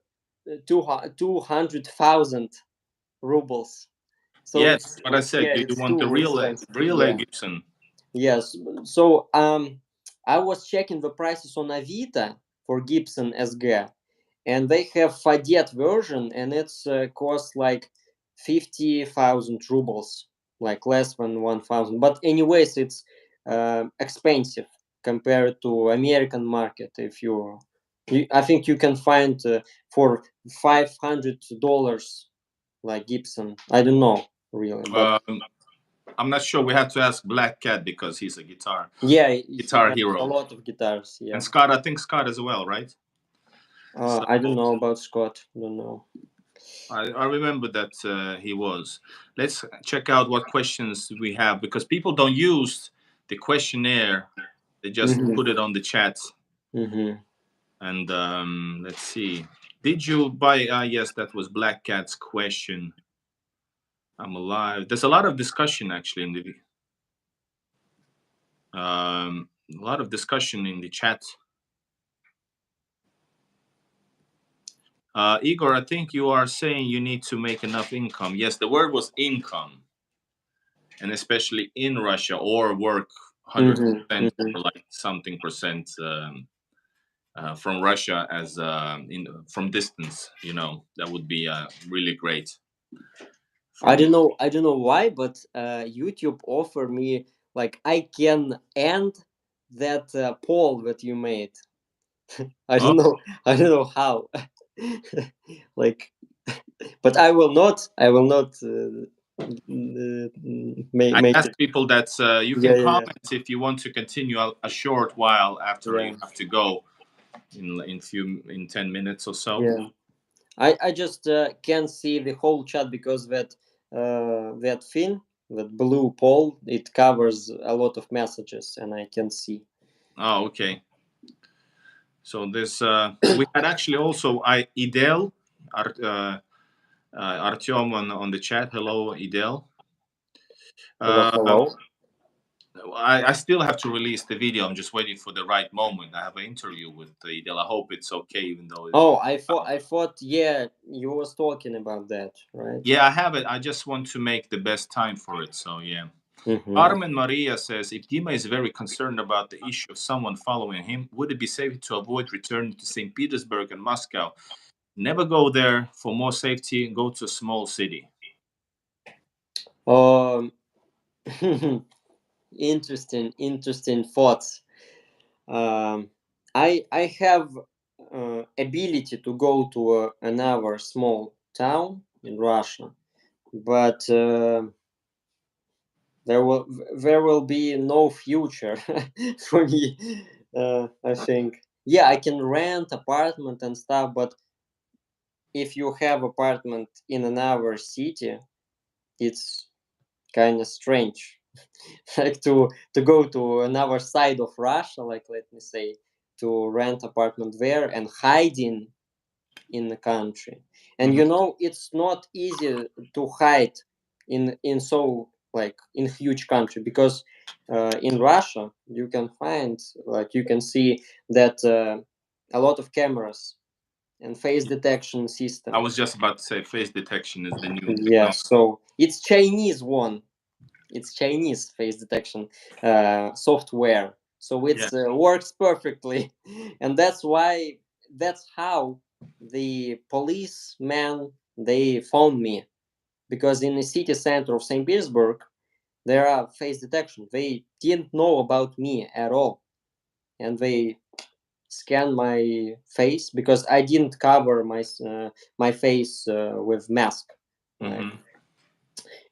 200,000 rubles. So Yes, it's what I said. yeah, You it's want the too real expensive. real Yeah. Gibson. Yes. So I was checking the prices on Avito for Gibson SG, and they have Fadet version, and it's cost like 50,000 rubles, like less than 1,000. But anyways, it's expensive compared to American market. If I think you can find for $500 like Gibson. I don't know really, but Um, I'm not sure. We have to ask Black Cat because he's a guitar He guitar has hero, a lot of guitars. Yeah. and Scott. I think Scott as well, right? So I don't know about Scott. Don't know. I remember that he was. Let's check out what questions we have because people don't use the questionnaire; they just Mm-hmm. put it on the chat. Mm-hmm. And let's see. Did you buy? Yes, that was Black Cat's question. I'm alive. There's a lot of discussion actually in the a lot of discussion in the chat. Igor, I think you are saying you need to make enough income. Yes, the word was income, and especially in Russia, or work 100% Mm-hmm. or like something percent from Russia as from distance. That would be really great. I don't know. I don't know why, but YouTube offer me like I can end that poll that you made. I Oh, don't know. I don't know how. Like, but I will not. I will not I make ask it. people that you Yeah, can yeah, comment if you want to continue a short while after yeah, you have to go in 10 minutes or so. yeah. I just can't see the whole chat because that thing, that blue poll, it covers a lot of messages, and I can see. Oh, okay. So this we had actually also Idel Artyom on the chat. Hello, Idel. Hello, Uh, hello. I still have to release the video. I'm just waiting for the right moment. I have an interview with Idel. I hope it's okay, even though it's. Oh, I thought, yeah, you was talking about that, right? Yeah, I have it. I just want to make the best time for it. So yeah. Mm-hmm. Carmen Maria says, if Dima is very concerned about the issue of someone following him, would it be safe to avoid returning to St. Petersburg and Moscow? Never go there. For more safety, go to a small city. Um, interesting thoughts. Um, I have ability to go to another small town in Russia, but there will be no future for me. I think. Yeah, I can rent apartment and stuff, but if you have apartment in another city, it's kind of strange. Like to go to another side of Russia, like let me say, to rent apartment there and hiding in the country. And Mhm. it's not easy to hide in so like in huge country because in Russia you can find, like you can see that a lot of cameras and face detection I system. was just about to say face detection is the new Yeah, technology. so it's Chinese one. It's Chinese face detection software, so it Yeah. works perfectly, and that's how the policemen they found me, because in the city center of St. Petersburg there are face detection. They didn't know about me at all, and they scanned my face because I didn't cover my face with mask, like, Hmm.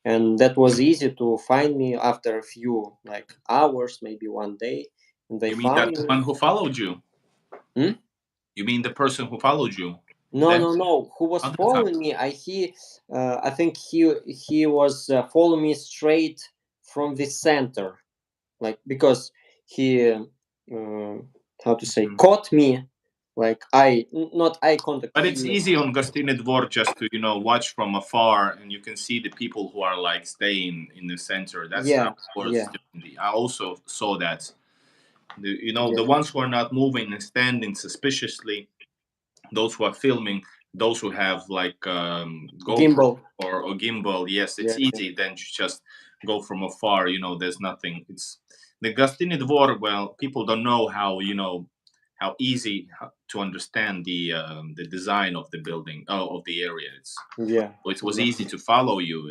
and that was easy to find me after a few like hours, maybe one day, and they You mean found that me. one who followed you? Hmm? You mean the person who followed you? No, Then no, no. Who was other time. following me? I think he was following me straight from the center, like because he, how to say, Mhm. caught me, like not eye contact. But He, it's easy on Gostiny Dvor just to watch from afar, and you can see the people who are like staying in the center. That's how yeah, it was. yeah, I also saw that. The yeah. ones who are not moving and standing suspiciously, those who are filming, those who have like GoPro Gimbal. or gimbal. Yes, it's Yeah, yeah, easy then to just go from afar. There's nothing. It's the Gostiny Dvor. Well, people don't know how easy to understand the design of the building, of the area. yeah, It was yeah, easy to follow you.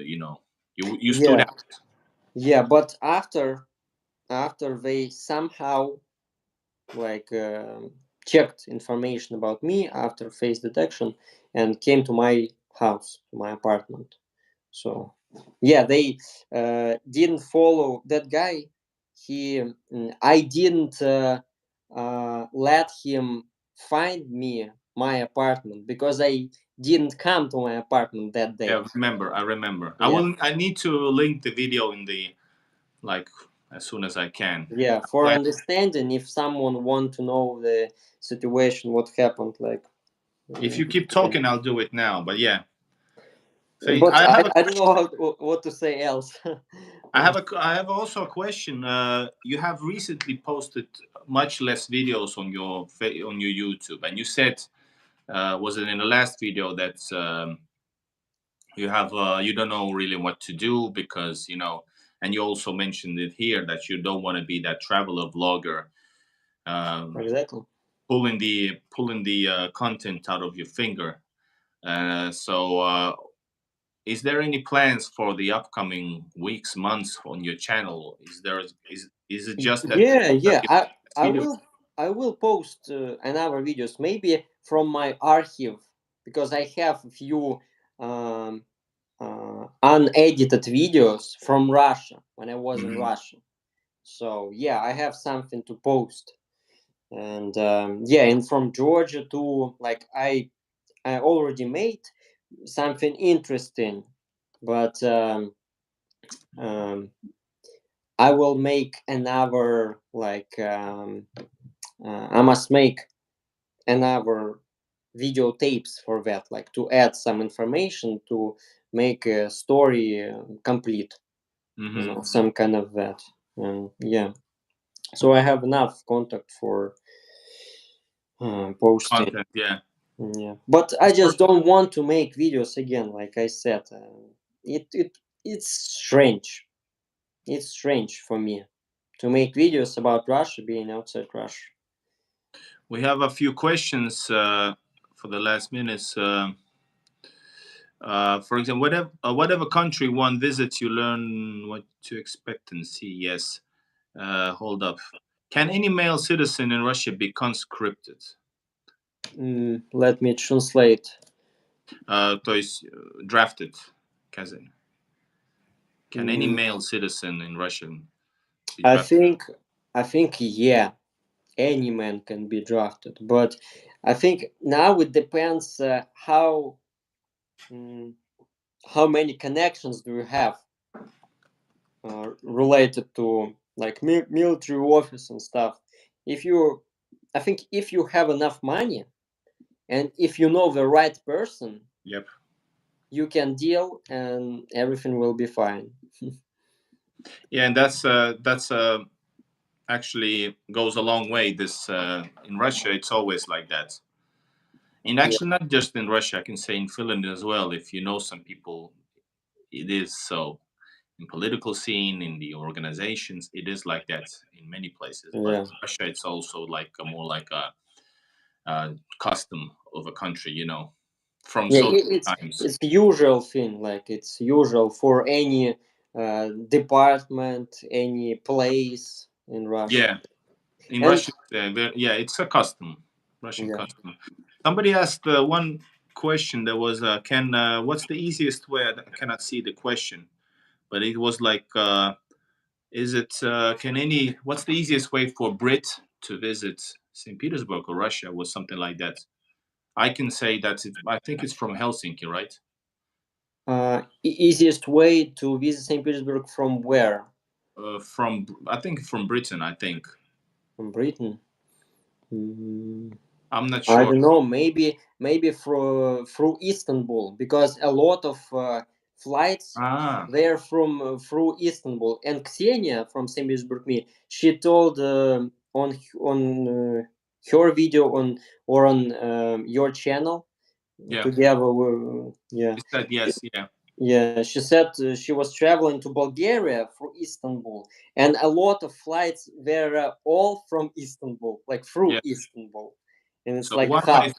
You stood yeah, out. yeah. But after they somehow like checked information about me after face detection and came to my house, to my apartment. So yeah, they didn't follow that guy. I didn't let him find me my apartment because I didn't come to my apartment that day. Yeah, remember. I remember. Yeah. I need to link the video in the like as soon as I can. Yeah, for Glad- understanding, if someone want to know the situation, what happened, like. If you keep talking, I'll do it now. But yeah, so But I don't know what to say else. I have also a question. You have recently posted much less videos on on your YouTube, and you said was it in the last video that you have you don't know really what to do because you know, and you also mentioned it here that you don't want to be that traveler vlogger, Exactly. pulling the content out of your finger. So is there any plans for the upcoming weeks, months on your channel? Is it just that Yeah, yeah. you I video? will I will post another videos maybe from my archive because I have a few um, unedited videos from Russia when I was in Mhm. Russia. So yeah, I have something to post, and yeah, and from Georgia too. Like I already made something interesting, but um, I will make another like I must make another video tapes for that, like to add some information to make a story complete. You know, Mhm. some kind of that. Yeah. So I have enough contact for posting. Content, yeah. Yeah, but I Of course. just don't want to make videos again. Like I said, it's strange. It's strange for me to make videos about Russia being outside Russia. We have a few questions for the last minutes. For example, whatever country one visits, you learn what to expect and see. Yes. Hold up. Can any male citizen in Russia be conscripted? Let me translate. То есть drafted. Can any Mm, male citizen in Russia be I drafted? think, I think, yeah, any man can be drafted, but I think now it depends mm, how many connections do you have related to like military office and stuff. If you, I think, if you have enough money and if you know the right person, Yep. you can deal and everything will be fine. Yeah, and that's actually goes a long way. This in Russia, it's always like that. And Yeah, actually, not just in Russia, I can say in Finland as well. If you know some people, it is so. In political scene, in the organizations, it is like that in many places. But yeah, Russia, it's also like a more like a custom of a country, you know, from yeah. Soviet It's times. it's the usual thing. Like it's usual for any department, any place in Russia. Yeah, in And Russia, yeah, it's a custom, Russian yeah, custom. Somebody asked one question that was, "Can what's the easiest way?" I cannot see the question, but it was like, "Is it can any? What's the easiest way for Brit to visit St. Petersburg or Russia?" Was something like that. I can say that I think it's from Helsinki, right? easiest way to visit St. Petersburg from where? From I think from Britain. I think From Britain. Mm, I'm not I sure. don't know. Maybe through Istanbul because a lot of flights Ah, there from through Istanbul. And Ksenia from St. Petersburg, me, she told on her video on or on your channel yeah. together. Yeah, Is that yes? Yeah, yeah. She said she was traveling to Bulgaria through Istanbul, and a lot of flights were all from Istanbul, like through yeah. Istanbul, and it's So like one hub. way,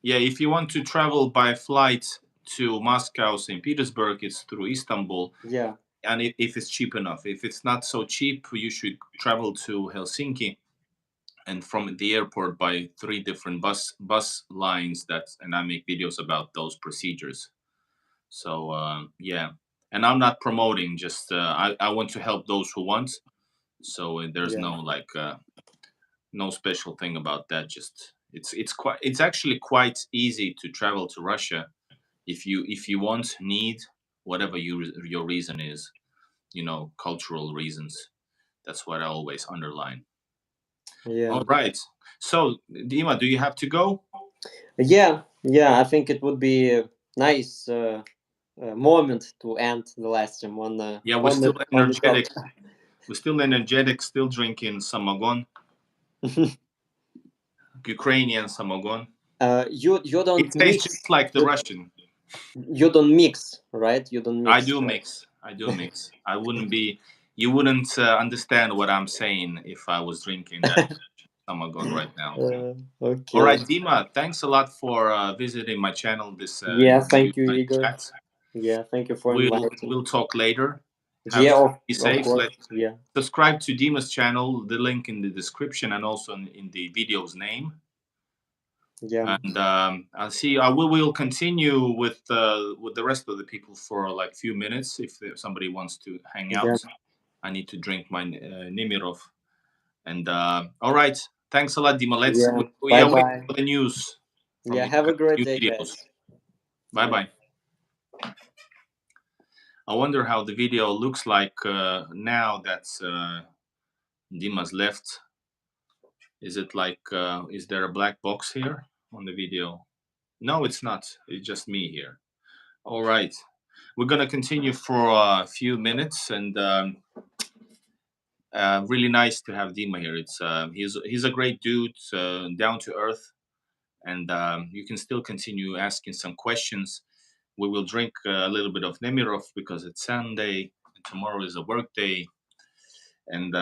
yeah, if you want to travel by flight to Moscow, St. Petersburg, it's through Istanbul, Yeah, and if it's cheap enough. If it's not so cheap, you should travel to Helsinki, and from the airport by three different bus lines. That and I make videos about those procedures. So yeah. And I'm not promoting. Just I want to help those who want. So there's Yeah. no like no special thing about that. Just it's actually quite easy to travel to Russia if you want, need, whatever your reason is, cultural reasons. That's what I always underline. Yeah. All right. So, Dima, do you have to go? Yeah. Yeah. I think it would be a nice moment to end the last stream Yeah, we're still on the top. energetic. We're still energetic, still drinking samagon, Ukrainian samagon. You don't It tastes mix. just like the Russian. You don't mix, right? You don't I mix, do right? mix. I do mix. I wouldn't be. You wouldn't understand what I'm saying if I was drinking that samagon right now. All Okay. right, Dima. Thanks a lot for visiting my channel. This Yeah. new Thank you, night Igor. chat. Yeah. Thank you for We'll inviting. we'll talk later. Yeah. Be Of safe. course. Let Yeah. subscribe to Dima's channel. The link in the description and also in the video's name. Yeah. And I'll see. I will continue with the rest of the people for like few minutes if somebody wants to hang Yeah. out. I need to drink my Nimirov. And all right, thanks a lot, Dima. Yeah. We Bye are waiting bye. for the news from Yeah. you Have a guys. great New day, videos. guys. Bye Yeah. bye. I wonder how the video looks like now that Dima's left. Is it like is there a black box here on the video? No, it's not. It's just me here. All right. We're gonna continue for a few minutes, and really nice to have Dima here. It's he's a great dude, down to earth, and you can still continue asking some questions. We will drink a little bit of Nemirov because it's Sunday, and tomorrow is a work day. And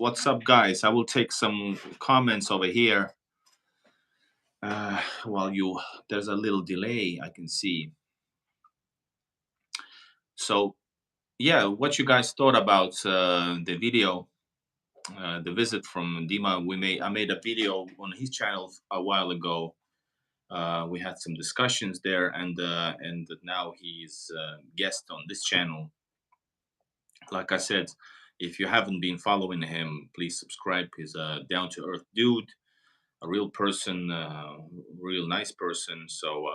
what's up, guys? I will take some comments over here. While there's a little delay, I can see. So yeah, what you guys thought about the video, the visit from Dima? I made a video on his channel a while ago. We had some discussions there, and now he's guest on this channel. Like I said, if you haven't been following him, please subscribe. He's a down to earth dude, a real person, real nice person. So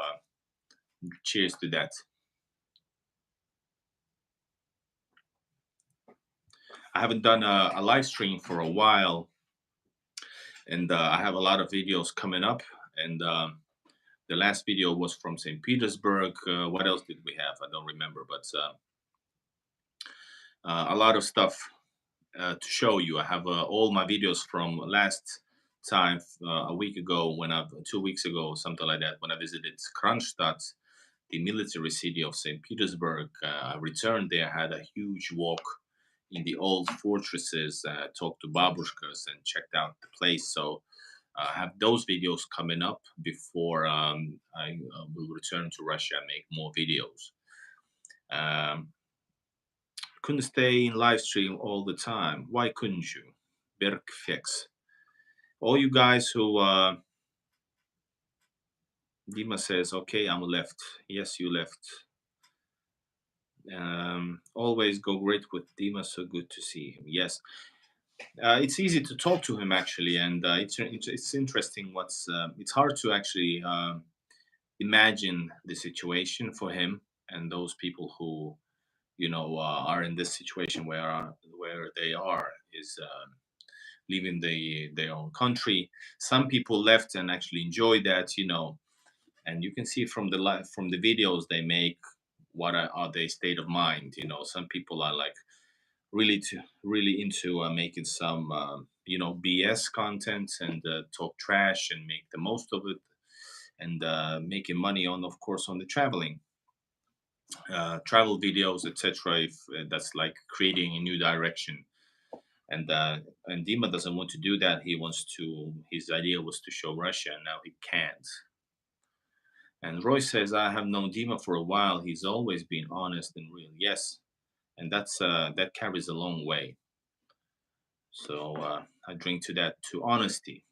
cheers to that. I haven't done a live stream for a while, and I have a lot of videos coming up. And the last video was from St. Petersburg. What else did we have? I don't remember, but a lot of stuff to show you. I have all my videos from last time, a week ago, 2 weeks ago, something like that, when I visited Kronstadt, the military city of St. Petersburg. I returned there, had a huge walk in the old fortresses, talked to babushkas and checked out the place. So I have those videos coming up before I will return to Russia and make more videos. Couldn't stay in live stream all the time. Why couldn't you? Bergfix. All you guys who Dima says, okay, I'm left. Yes, you left. Always go great with Dima. So good to see him. Yes, it's easy to talk to him actually, and it's interesting. It's hard to actually imagine the situation for him and those people who are in this situation where they are is leaving their own country. Some people left and actually enjoy that, and you can see from from the videos they make what are their state of mind. Some people are like really into making some BS content and talk trash and make the most of it and making money on, of course, on the travel videos, etc. If that's like creating a new direction, and Dima doesn't want to do that. His idea was to show Russia, and now he can't. And Roy says, I have known Dima for a while. He's always been honest and real. Yes, and that carries a long way. So I drink to that, to honesty.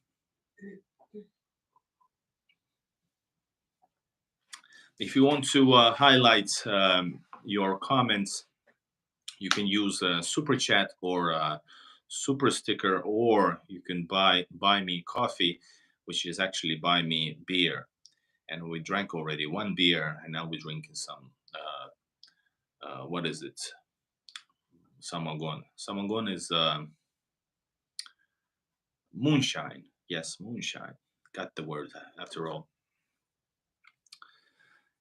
If you want to highlight your comments, you can use a super chat or a super sticker, or you can buy me coffee, which is actually buy me beer. And we drank already one beer, and now we're drinking some. What is it? Samagon. Samagon is moonshine. Yes, moonshine. Got the word after all.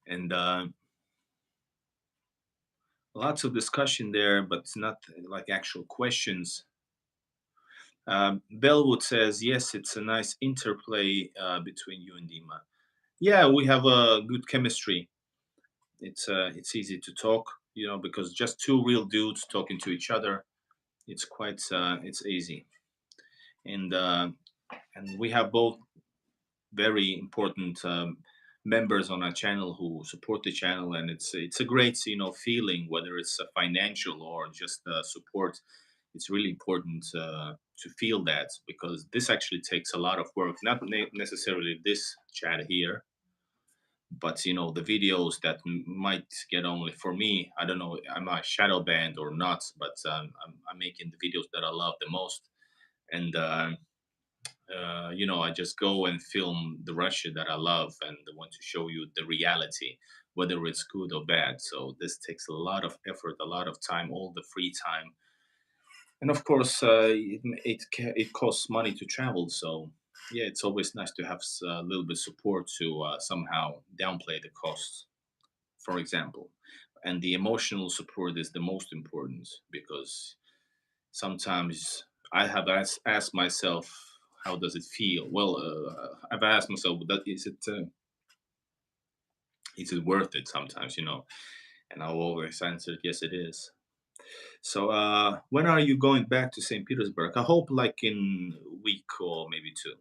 And lots of discussion there, but it's not like actual questions. Bellwood says, yes, it's a nice interplay between you and Dima. Yeah, we have a good chemistry. It's easy to talk, because just two real dudes talking to each other, it's quite it's easy. And we have both very important members on our channel who support the channel, and it's a great feeling, whether it's financial or just support. It's really important to feel that, because this actually takes a lot of work, not necessarily this chat here, but the videos that might get only for me. I don't know, am I shadow banned or not, but I'm making the videos that I love the most. And I just go and film the Russia that I love, and I want to show you the reality, whether it's good or bad. So this takes a lot of effort, a lot of time, all the free time, and of course, it costs money to travel. So yeah, it's always nice to have a little bit support to somehow downplay the costs, for example. And the emotional support is the most important, because sometimes I have asked myself, how does it feel? Well, I've asked myself, is it worth it? Sometimes, and I'll always answer, yes, it is. So, when are you going back to St. Petersburg? I hope like in a week or maybe two.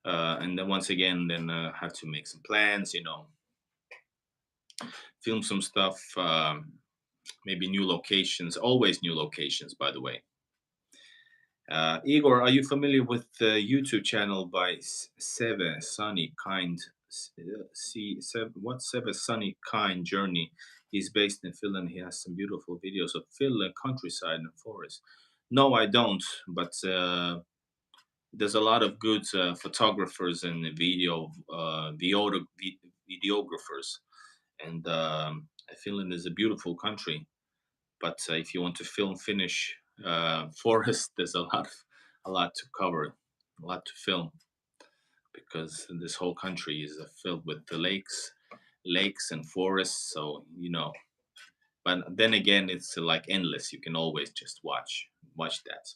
And then once again, then have to make some plans, film some stuff, maybe new locations, always new locations, by the way. Igor, are you familiar with the YouTube channel by Seve Sunny Kind? What Seve Sunny Kind Journey? He's based in Finland. He has some beautiful videos of Finland countryside and forest. No, I don't. But there's a lot of good photographers and videographers, and Finland is a beautiful country. But if you want to film Finnish forest, there's a lot to cover, a lot to film, because this whole country is filled with the lakes and forests. So but then again, it's like endless. You can always just watch that.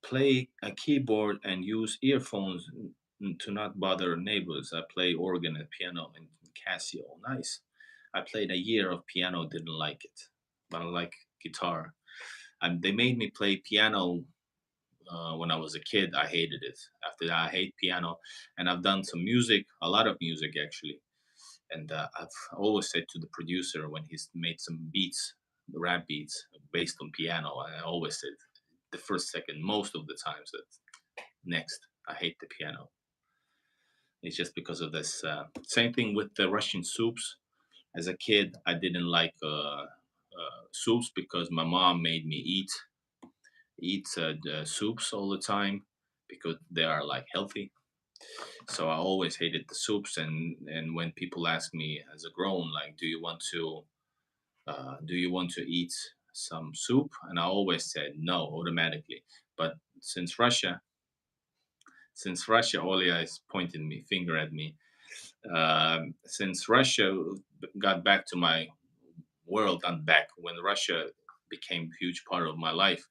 Play a keyboard and use earphones to not bother neighbors. I play organ and piano and Casio. Nice. I played a year of piano, didn't like it, but I like guitar. They made me play piano when I was a kid. I hated it. After that, I hate piano, and I've done some music, a lot of music actually. And I've always said to the producer when he's made some beats, the rap beats based on piano, I always said the first second, most of the times, that next, I hate the piano. It's just because of this. Same thing with the Russian soups. As a kid, I didn't like soups because my mom made me eat the soups all the time, because they are like healthy. So I always hated the soups. And when people ask me as a grown, like, do you want to eat some soup? And I always said no automatically. But since Russia, Olia is pointing me finger at me. Since Russia got back to my world and back when Russia became a huge part of my life,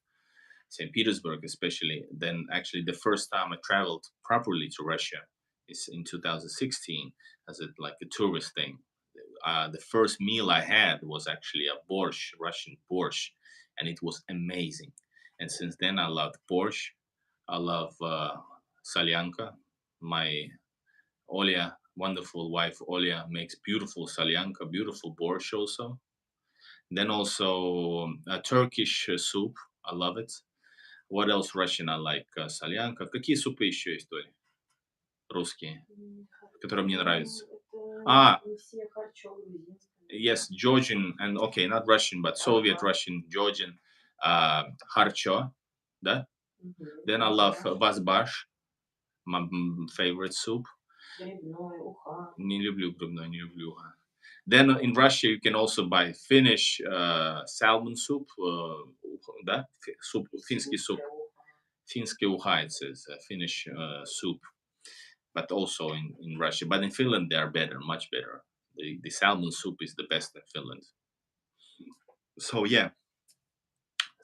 St. Petersburg especially, then actually the first time I traveled properly to Russia is in 2016 as like a tourist thing. The first meal I had was actually a borscht, Russian borscht, and it was amazing. And since then, I love borscht. I love salyanka. My Olia, wonderful wife Olia, makes beautiful salyanka, beautiful borscht also. Then also a Turkish soup. I love it. What else Russian I like? Солянка. Какие супы еще есть, Толя? Русские, которые мне нравятся. А, Не все харчо грузинское. yes, Georgian and okay, not Russian, but Soviet Russian, Georgian, harcho, да? Then I love vazbash, my favorite soup. Грибной, уха. Не люблю грибной, не люблю. Then in Russia you can also buy Finnish salmon soup, да? Soup, финский суп. Финский уха, it says, Finnish soup, but also in Russia. But in Finland they are better, much better. The salmon soup is the best in Finland. So yeah,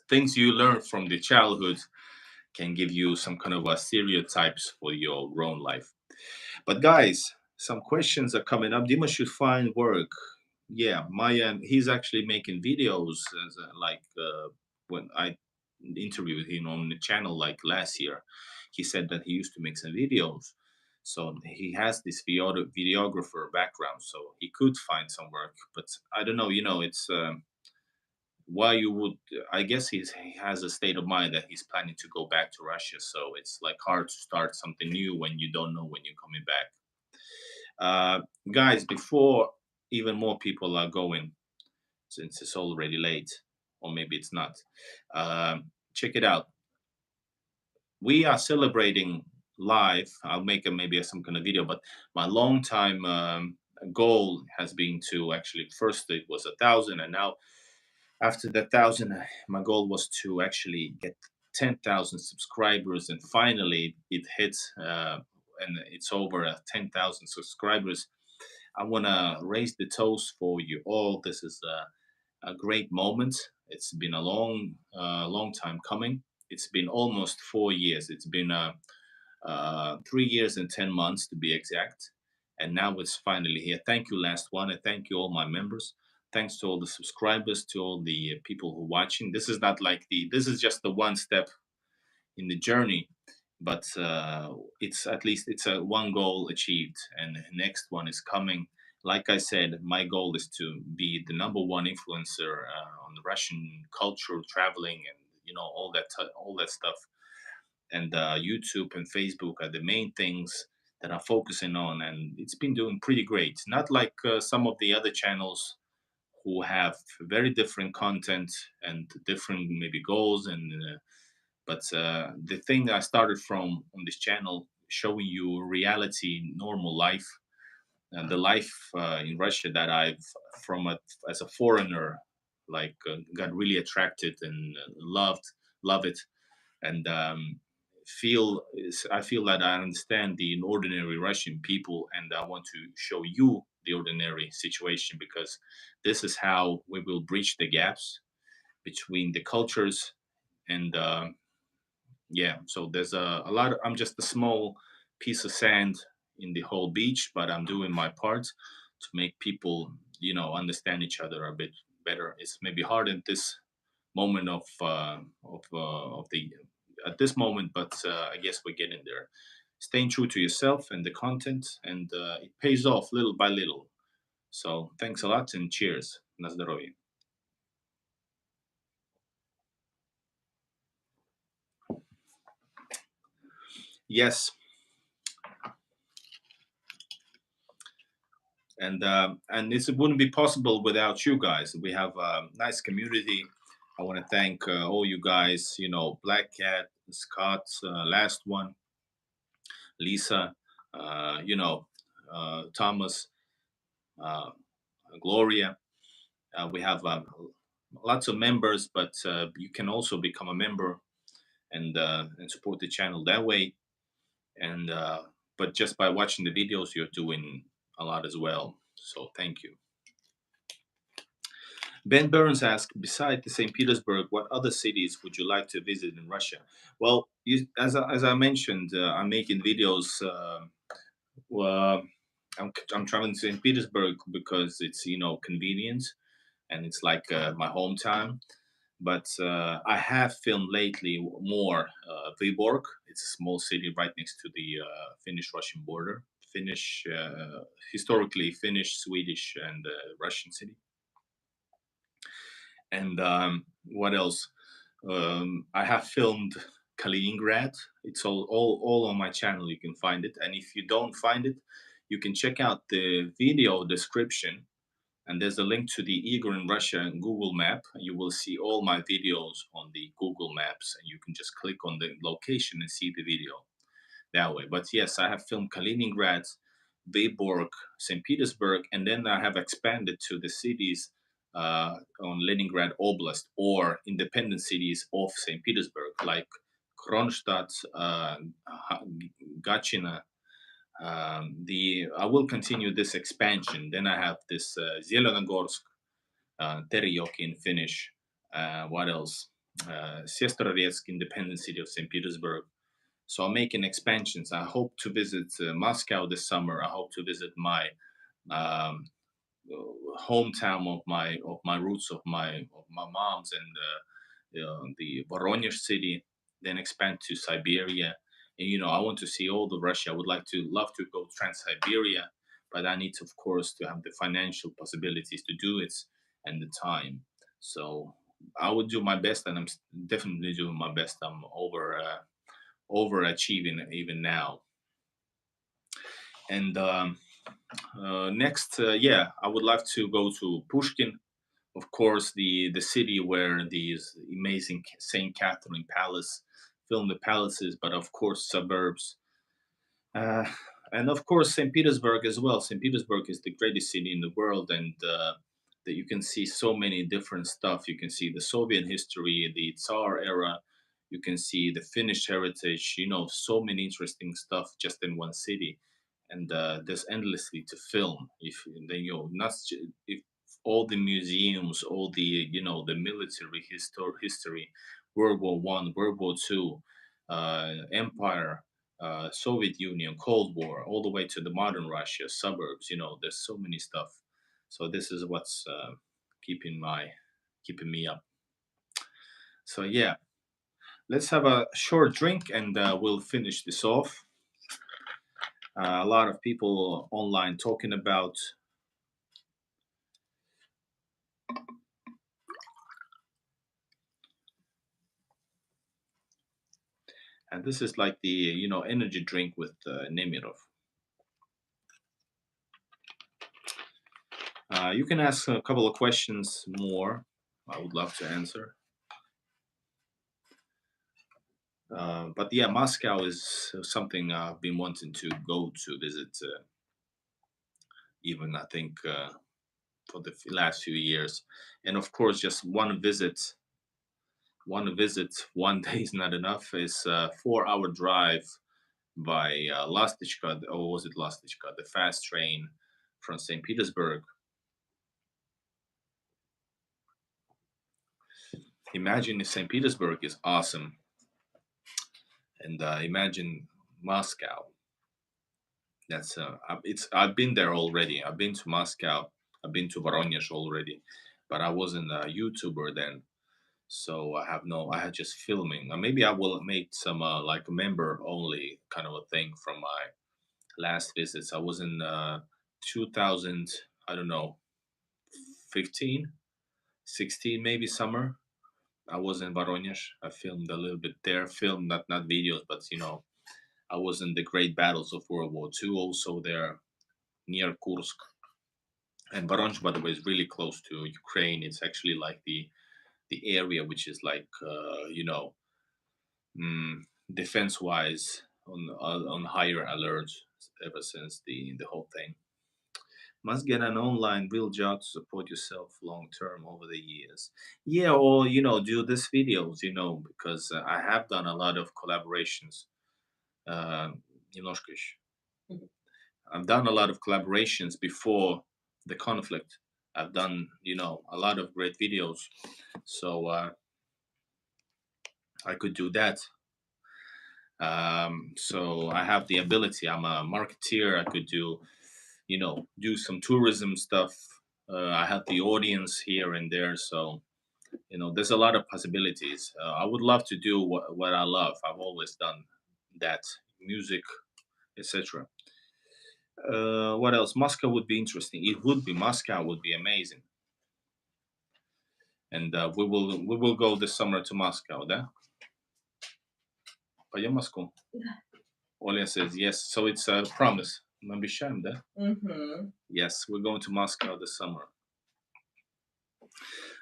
things you learn from the childhood can give you some kind of stereotypes for your grown life. But guys, some questions are coming up. Dima should find work. Yeah, Maya, he's actually making videos as when I interviewed him on the channel like last year. He said that he used to make some videos. So he has this videographer background, so he could find some work. But I don't know, it's why you would. I guess he has a state of mind that he's planning to go back to Russia, so it's like hard to start something new when you don't know when you're coming back. Guys, before even more people are going, since it's already late, or maybe it's not, check it out. We are celebrating live. I'll make maybe some kind of video, but my long time goal has been to actually, first it was 1,000, and now after the 1,000, my goal was to actually get 10,000 subscribers, and finally it hit, and it's over 10,000 subscribers. I want to raise the toast for you all. This is a great moment. It's been a long time coming. It's been almost 4 years. It's been 3 years and 10 months to be exact. And now it's finally here. Thank you, last one, and thank you all my members. Thanks to all the subscribers, to all the people who are watching. This is not like this is just the one step in the journey, but it's at least it's a one goal achieved, and the next one is coming. Like I said, my goal is to be the number one influencer on the Russian culture, traveling, and all that stuff. And YouTube and Facebook are the main things that I'm focusing on, and it's been doing pretty great. Not like some of the other channels who have very different content and different maybe goals, and but the thing that I started from on this channel, showing you reality, normal life, and the life in Russia that I've as a foreigner, like got really attracted and love it, and I feel that I understand the ordinary Russian people, and I want to show you the ordinary situation, because this is how we will bridge the gaps between the cultures. And yeah, so there's a lot I'm just a small piece of sand in the whole beach, but I'm doing my part to make people understand each other a bit better. It's maybe hard at this moment of the at this moment, but I guess we're getting there. Staying true to yourself and the content, and it pays off little by little. So thanks a lot, and cheers. На здоровье. Yes. And this wouldn't be possible without you guys. We have a nice community. I want to thank all you guys. Black Cat, Scott, last one, Lisa, Thomas, uh, Gloria. We have lots of members, but you can also become a member and support the channel that way. And but just by watching the videos, you're doing a lot as well. So thank you. Ben Burns asked, besides St. Petersburg, what other cities would you like to visit in Russia? Well, as I mentioned, I'm making videos. Well, I'm traveling to St. Petersburg because it's convenient, and it's like my hometown. But I have filmed lately more Viborg. It's a small city right next to the Finnish-Russian border. Historically Finnish, Swedish, and Russian city. And what else? I have filmed Kaliningrad. It's all on my channel. You can find it, and if you don't find it, you can check out the video description, and there's a link to the Igor in Russia Google map. You will see all my videos on the Google Maps, and you can just click on the location and see the video that way. But yes, I have filmed Kaliningrad, Vyborg, St. Petersburg, and then I have expanded to the cities on Leningrad Oblast or independent cities of St. Petersburg, like Kronstadt, Gachina. I will continue this expansion. Then I have this Zelenogorsk, Terijoki in Finnish. What else? Sestroretsk, independent city of St. Petersburg. So I'm making expansions. I hope to visit Moscow this summer. I hope to visit my um, hometown of my roots of my mom's, and the Voronezh city. Then expand to Siberia, and I want to see all the Russia. I would love to go Trans-Siberia, but I need, of course, to have the financial possibilities to do it and the time. So I would do my best, and I'm definitely doing my best. I'm overachieving even now. And next, yeah, I would love to go to Pushkin, of course, the city where these amazing Saint Catherine Palace film the palaces, but of course suburbs, uh, and of course Saint Petersburg as well. Saint Petersburg is the greatest city in the world, and that you can see so many different stuff. You can see the Soviet history, the Tsar era. You can see the Finnish heritage. So many interesting stuff just in one city, and there's endlessly to film. If then not if all the museums, all the the military history, World War I, World War II, Empire, Soviet Union, Cold War, all the way to the modern Russia, suburbs. There's so many stuff. So this is what's keeping me up. So yeah, let's have a short drink, and we'll finish this off. A lot of people online talking about. And this is like the energy drink with Nemirov. You can ask a couple of questions more. I would love to answer. But yeah, Moscow is something I've been wanting to go to visit. Even I think for the last few years, and of course, just one visit. One day is not enough. It's a 4-hour drive by Lastichka, or was it Lastichka, the fast train from St. Petersburg. Imagine if St. Petersburg is awesome, and imagine Moscow. That's I've been there already. I've been to Moscow. I've been to Voronezh already, but I wasn't a YouTuber then, so I had just filming. Maybe I will make some like a member only kind of a thing from my last visits. I was in 2000, I don't know, 15, 16 maybe summer. I was in Voronezh. I filmed a little bit there. Filmed not videos, but I was in the great battles of World War II. Also there near Kursk. And Voronezh, by the way, is really close to Ukraine. It's actually like the area which is like defense wise on higher alert ever since the whole thing. Must get an online real job to support yourself long term over the years. Yeah, or do this videos, because I have done a lot of collaborations. Немножко еще. I've done a lot of collaborations before the conflict. I've done, a lot of great videos. So I could do that. So I have the ability. I'm a marketeer. I could do some tourism stuff. I have the audience here and there. So, there's a lot of possibilities. I would love to do what I love. I've always done that, music, etc. What else? Moscow would be interesting. It would be. Moscow would be amazing. And we will go this summer to Moscow, да? Пойдем в Москву? Оля says yes. So it's a promise. Мы обещаем, да? Yes, we're going to Moscow this summer.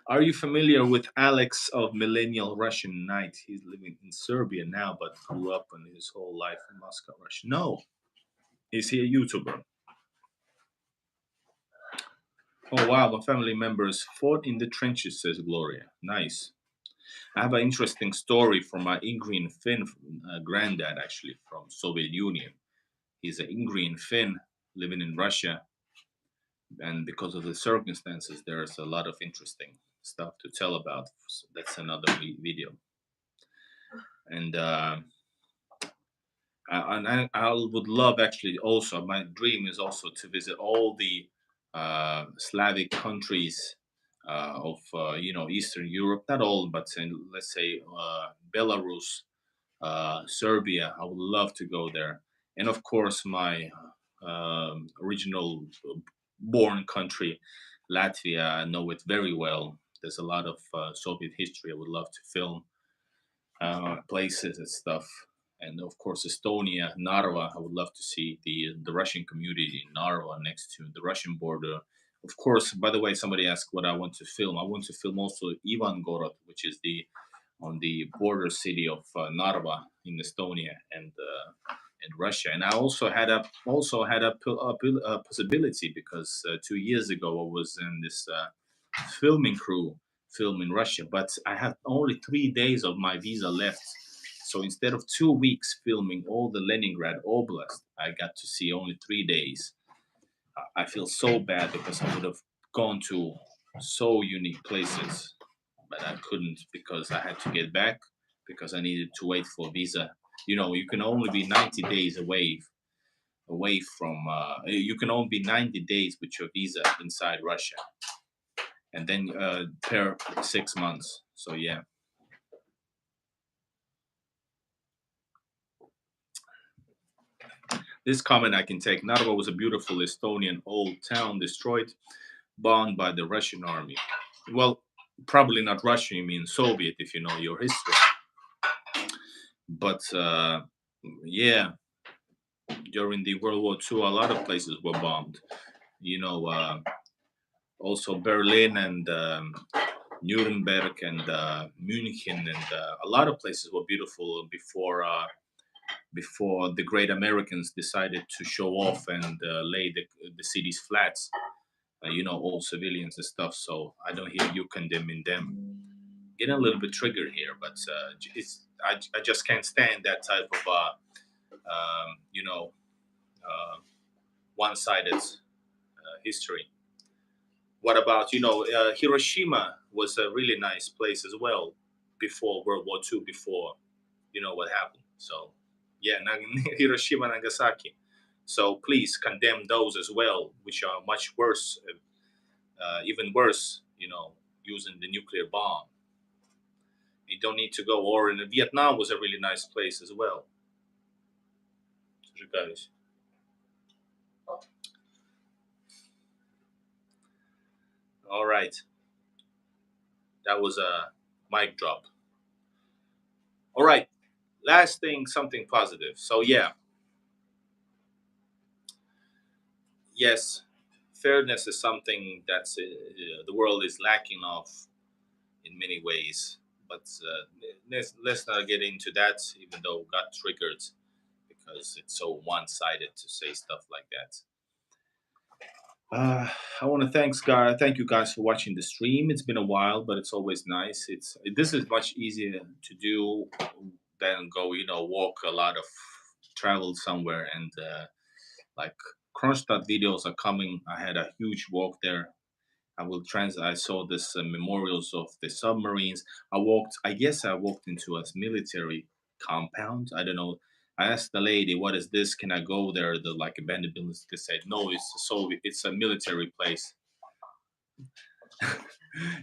Are you familiar with Alex of Millennial Russian Night? He's living in Serbia now, but grew up in his whole life in Moscow, Russia. No. Is he a YouTuber? Oh, wow. My family members fought in the trenches, says Gloria. Nice. I have an interesting story from my Ingrian Finn granddad, actually, from Soviet Union. He's an Ingrian Finn living in Russia. And because of the circumstances, there's a lot of interesting stuff to tell about. So that's another video. And I would love, actually, also, my dream is also to visit all the Slavic countries of Eastern Europe. Not all, but let's say Belarus, Serbia. I would love to go there. And of course, my original born country, Latvia. I know it very well. There's a lot of Soviet history. I would love to film places and stuff. And of course, Estonia, Narva. I would love to see the Russian community in Narva, next to the Russian border. Of course, by the way, somebody asked what I want to film. I want to film also Ivangorod, which is on the border city of Narva in Estonia and Russia. And I also had a possibility, because 2 years ago I was in this filming crew film in Russia, but I had only 3 days of my visa left. So instead of 2 weeks filming all the Leningrad Oblast, I got to see only 3 days. I feel so bad, because I would have gone to so unique places, but I couldn't, because I had to get back, because I needed to wait for visa. You can only be 90 days away from. You can only be 90 days with your visa inside Russia, and then per 6 months. So yeah. This comment I can take. Narva was a beautiful Estonian old town destroyed, bombed by the Russian army. Well, probably not Russian, you mean Soviet, if you know your history. But yeah, during the World War II, a lot of places were bombed. Also Berlin and Nuremberg and München, and a lot of places were beautiful before the great Americans decided to show off and lay the cities flat. All civilians and stuff. So I don't hear you condemning them. Getting a little bit triggered here, but I just can't stand that type of one-sided history. What about Hiroshima was a really nice place as well before World War II, before what happened. So yeah, Hiroshima, Nagasaki. So please condemn those as well, which are much worse, even worse. Using the nuclear bomb. You don't need to go. Or in Vietnam was a really nice place as well. All right. That was a mic drop. All right. Last thing, something positive. So yeah. Yes, fairness is something that's the world is lacking of in many ways. But let's not get into that, even though we got triggered, because it's so one-sided to say stuff like that. I want to thank you guys for watching the stream. It's been a while, but it's always nice. This is much easier to do than go, walk a lot of travel somewhere, and like Kronstadt videos are coming. I had a huge walk there. I saw this memorials of the submarines. I guess I walked into a military compound. I don't know. I asked the lady, "What is this? Can I go there?" The like abandoned buildings. They said, "No, it's a military place."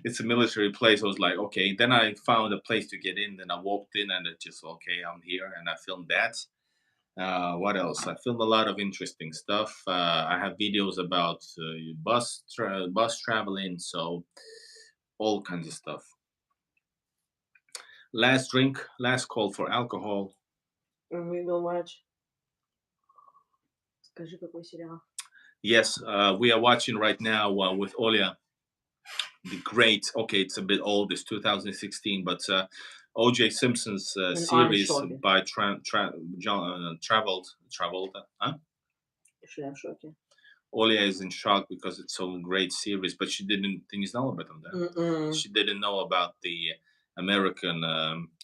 It's a military place. I was like, okay. Then I found a place to get in. Then I walked in, and it just okay. I'm here, and I filmed that. What else? I filmed a lot of interesting stuff. I have videos about bus traveling, so all kinds of stuff. Last drink, last call for alcohol. We will watch. Скажи, какой сериал? Yes, we are watching right now with Olia the great. Okay, it's a bit old. It's 2016, but O.J. Simpson's And I'm series shocked. by Travolta. Huh? Что я в шоке. Olia is in shock because it's so great series, but she didn't. Ты не знала об этом, да? She didn't know about the American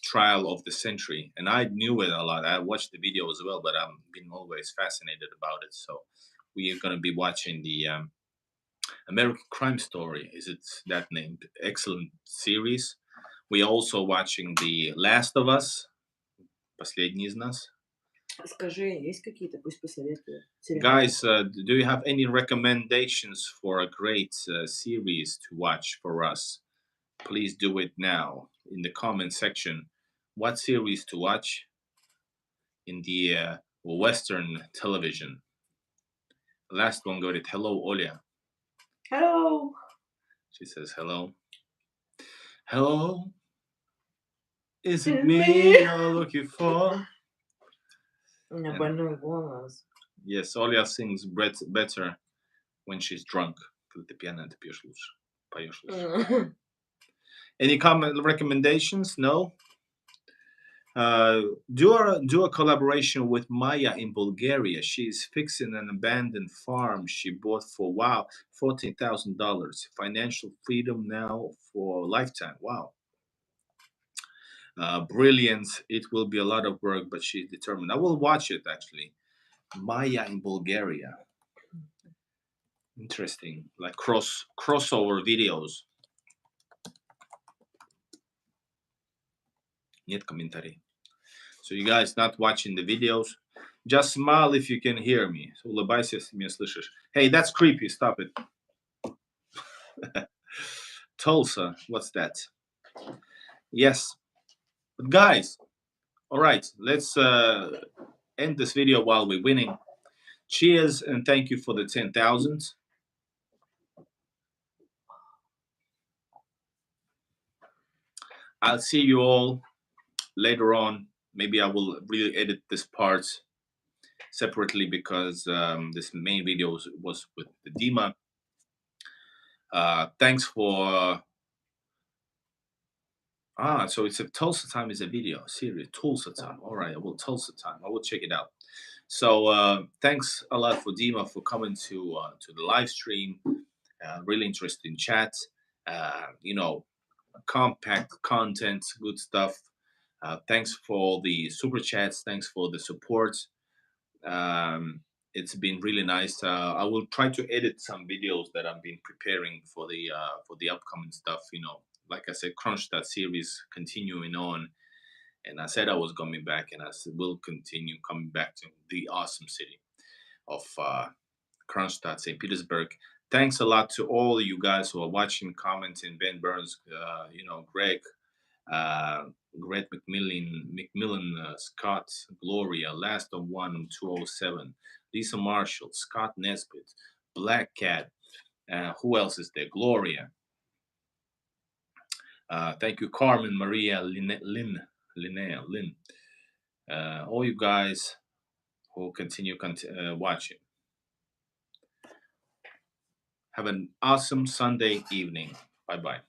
trial of the century, and I knew it a lot. I watched the video as well, but I've been always fascinated about it. So we are going to be watching the American Crime Story. Is it that named? Excellent series. We are also watching The Last of Us. Последний из нас. Скажи, есть какие-то, пусть посоветуют. сериалы? Guys, do you have any recommendations for a great series to watch for us? Please do it now in the comment section. What series to watch in the Western television? Last one got it. Hello, Olia. Hello. She says hello. Hello. Is it It's me me. you're looking for? У меня And- больной голос. Yes, Olia sings better when she's drunk. Когда ты пьяная, ты пьешь лучше. Поешь лучше. Any comment recommendations? No. Do a collaboration with Maya in Bulgaria. She is fixing an abandoned farm she bought for $14,000. Financial freedom now for a lifetime. Wow. Brilliant. It will be a lot of work, but she's determined. I will watch it actually. Maya in Bulgaria. Interesting. Like crossover videos. Нет комментариев. So you guys not watching the videos, just smile if you can hear me. So улыбайся, если меня слышишь. Hey, that's creepy. Stop it. Tulsa, what's that? Yes. But guys, all right, let's end this video while we're winning. Cheers and thank you for the 10,000. I'll see you all later on. Maybe I will really edit this part separately because this main video was with the Dima. Thanks for so it's a Tulsa time is a video series. Tulsa time. All right, I will Tulsa time. I will check it out. So thanks a lot for Dima for coming to the live stream. Really interesting chat. Compact content, good stuff. Thanks for the super chats. Thanks for the support. It's been really nice. I will try to edit some videos that I've been preparing for the upcoming stuff. Like I said, Kronstadt series continuing on, and I said I was coming back, and I will continue coming back to the awesome city of Kronstadt, St. Petersburg. Thanks a lot to all you guys who are watching, commenting. Ben Burns, Greg, Greg McMillan, Scott, Gloria, Last of One 207, Lisa Marshall, Scott Nesbitt, Black Cat. Who else is there? Gloria. Thank you, Carmen, Maria, Lynn. All you guys who continue watching. Have an awesome Sunday evening. Bye-bye.